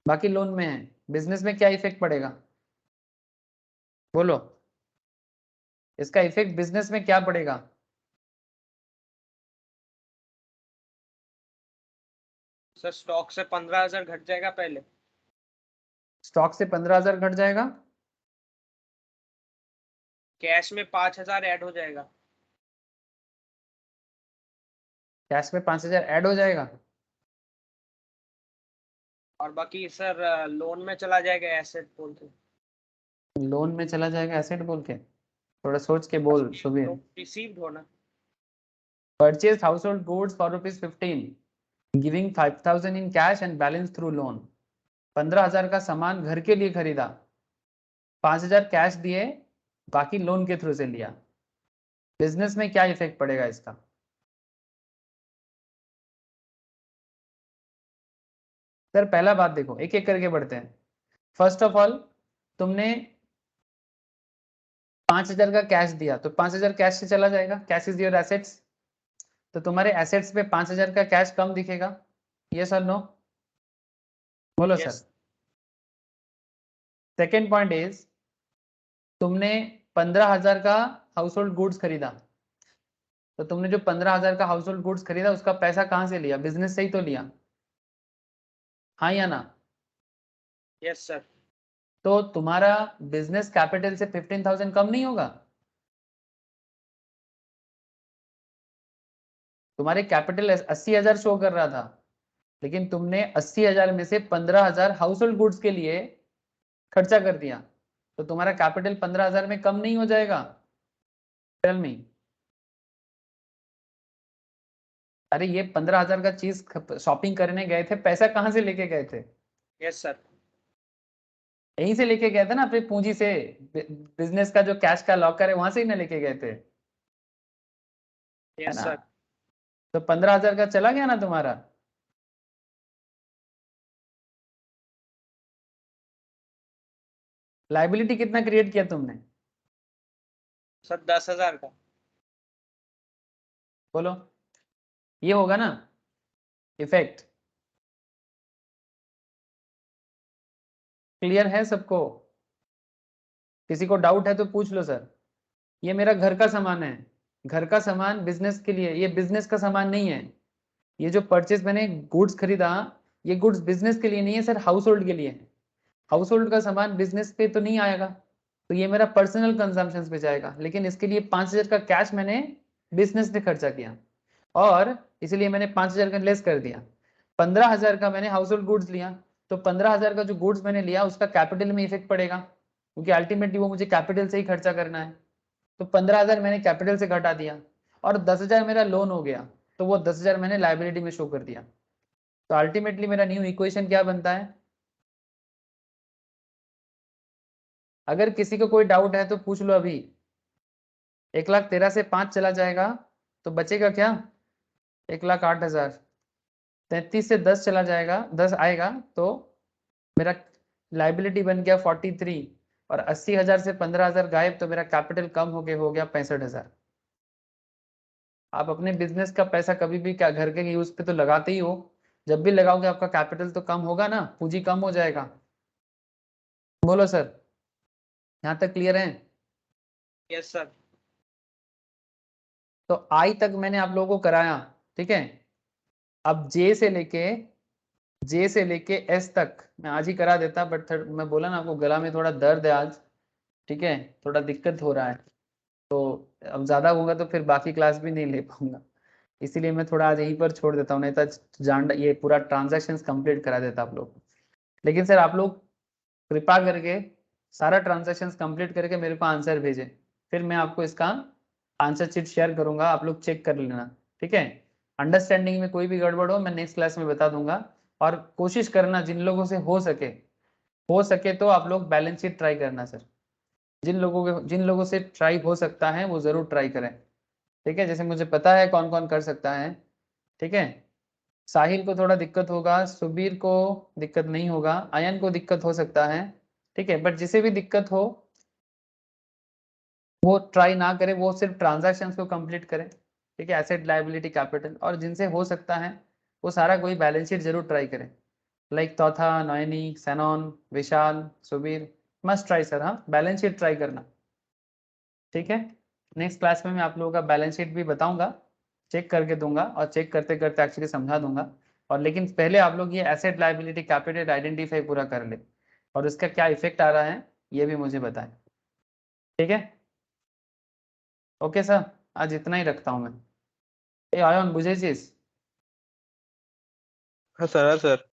बाकी लोन में है। बिजनेस में क्या इफेक्ट पड़ेगा, बोलो? इसका इफेक्ट बिजनेस में क्या पड़ेगा? सर स्टॉक से 15,000 घट जाएगा पहले। स्टॉक से 15,000 घट जाएगा, कैश में 5,000 ऐड हो जाएगा। कैश में 5,000 ऐड हो जाएगा, और बाकी सर लोन में चला जाएगा एसेट बोल के। लोन में चला जाएगा एसेट बोल के। थोड़ा सोच के बोल सुबीर। रिसीव्ड होना। Purchase house hold goods for ₹15, giving 5,000 in cash and balance through loan. 15,000 का सामान घर के लिए खरीदा, 5,000 कैश दिए, बाकी लोन के थ्रू से लिया। बिजनेस में क्या इफेक्ट पड़ेगा इसका? सर पहला बात देखो, एक एक करके बढ़ते हैं। फर्स्ट ऑफ ऑल, तुमने 5,000 का कैश दिया, तो 5,000 कैश से चला जाएगा, कैश इज योर एसेट्स, तो तुम्हारे एसेट्स पे 5,000 का कैश कम दिखेगा। यस और नो, बोलो सर। सेकेंड पॉइंट इज, तुमने 15,000 का हाउस होल्ड गुड्स खरीदा, तो तुमने जो 15,000 का हाउस होल्ड गुड्स खरीदा, उसका पैसा कहां से लिया? बिजनेस से ही तो लिया, हाँ या ना? Yes sir. तो तुम्हारा बिजनेस कैपिटल से 15,000 कम नहीं होगा? तुम्हारे कैपिटल 80,000 शो कर रहा था, लेकिन तुमने 80,000 में से 15,000 हाउस होल्ड गुड्स के लिए खर्चा कर दिया, तो तुम्हारा कैपिटल 15,000 में कम नहीं हो जाएगा? Tell me. अरे ये 15,000 का चीज शॉपिंग करने गए थे, पैसा कहां से लेके गए थे? Yes sir. यहीं से लेके गए थे ना, अपनी पूंजी से। बिजनेस का जो कैश का लॉकर है, वहां से ही ना लेके गए थे, है यस ना? सर। तो 15,000 का चला गया ना तुम्हारा। लाइबिलिटी कितना क्रिएट किया तुमने, सर 10,000 का। बोलो? ये होगा ना इफेक्ट? क्लियर है सबको? किसी को डाउट है तो पूछ लो सर। ये मेरा घर का सामान है, घर का सामान बिजनेस के लिए, ये बिजनेस का सामान नहीं है। ये जो परचेज मैंने गुड्स खरीदा, ये गुड्स बिजनेस के लिए नहीं है सर, हाउस होल्ड के लिए है। हाउस होल्ड का सामान बिजनेस पे तो नहीं आएगा, तो ये मेरा पर्सनल कंजम्पशन पे जाएगा। लेकिन इसके लिए 5,000 का कैश मैंने बिजनेस में खर्चा किया, और इसलिए मैंने 5,000 का लेस कर दिया। 15,000 का मैंने हाउस होल्ड गुड्स लिया, तो 15,000 का जो गुड्स मैंने लिया उसका कैपिटल में इफेक्ट पड़ेगा, क्योंकि अल्टीमेटली वो मुझे कैपिटल से ही खर्चा करना है। तो 15,000 मैंने कैपिटल से घटा दिया, और 10,000 मेरा लोन हो गया, तो वो 10,000 मैंने लाइबिलिटी में शो कर दिया। तो अल्टीमेटली मेरा न्यू इक्वेशन क्या बनता है? अगर किसी को कोई डाउट है तो पूछ लो अभी। 1,13,000 से 5 चला जाएगा तो बचेगा क्या? 1,08,000। 33 से 10 चला जाएगा, 10 आएगा तो मेरा लाइबिलिटी बन गया 43, और 80,000 से 15,000 गायब, तो मेरा कैपिटल कम हो गया 65,000। आप अपने बिजनेस का पैसा कभी भी क्या घर के यूज पे तो लगाते ही हो, जब भी लगाओगे आपका कैपिटल तो कम होगा ना, पूंजी कम हो जाएगा। बोलो सर, यहाँ तक क्लियर है? Yes sir. तो आई तक मैंने आप लोगों को कराया, ठीक है। अब जे से लेके एस तक मैं आज ही करा देता, बट मैं बोला ना आपको गला में थोड़ा दर्द है आज, ठीक है, थोड़ा दिक्कत हो रहा है, तो अब ज्यादा होगा तो फिर बाकी क्लास भी नहीं ले पाऊंगा, इसीलिए मैं थोड़ा आज यहीं पर छोड़ देता हूँ, नहीं तो जान ये पूरा ट्रांजैक्शंस कंप्लीट करा देता आप लोग। लेकिन सर आप लोग कृपा करके सारा ट्रांजैक्शंस कंप्लीट करके मेरे को आंसर भेजें, फिर मैं आपको इसका आंसर शीट शेयर करूंगा, आप लोग चेक कर लेना, ठीक है। अंडरस्टैंडिंग में कोई भी गड़बड़ हो मैं नेक्स्ट क्लास में बता दूंगा, और कोशिश करना जिन लोगों से हो सके तो आप लोग बैलेंस शीट ट्राई करना सर। जिन लोगों से ट्राई हो सकता है वो जरूर ट्राई करें, ठीक है। जैसे मुझे पता है कौन कौन कर सकता है, ठीक है। साहिल को थोड़ा दिक्कत होगा, सुबीर को दिक्कत नहीं होगा, आयन को दिक्कत हो सकता है, ठीक है। बट जिसे भी दिक्कत हो वो ट्राई ना करे, वो सिर्फ ट्रांजैक्शंस को कंप्लीट करें, ठीक है, एसेट लायबिलिटी कैपिटल। और जिनसे हो सकता है वो सारा कोई बैलेंस शीट जरूर ट्राई करें, लाइक तौथा, नयनी, सैनॉन, विशाल, सुबीर, मस्ट ट्राई सर, हाँ बैलेंस शीट ट्राई करना, ठीक है। नेक्स्ट क्लास में मैं आप लोगों का बैलेंस शीट भी बताऊंगा, चेक करके दूंगा, और चेक करते करते एक्चुअली समझा दूंगा। और लेकिन पहले आप लोग ये एसेट लायबिलिटी कैपिटल आइडेंटिफाई पूरा कर ले, और उसका क्या इफेक्ट आ रहा है ये भी मुझे बताएं, ठीक है। ओके सर, आज इतना ही रखता हूँ मैं। ए आयन बुझे चीज हाँ सर, हाँ सर।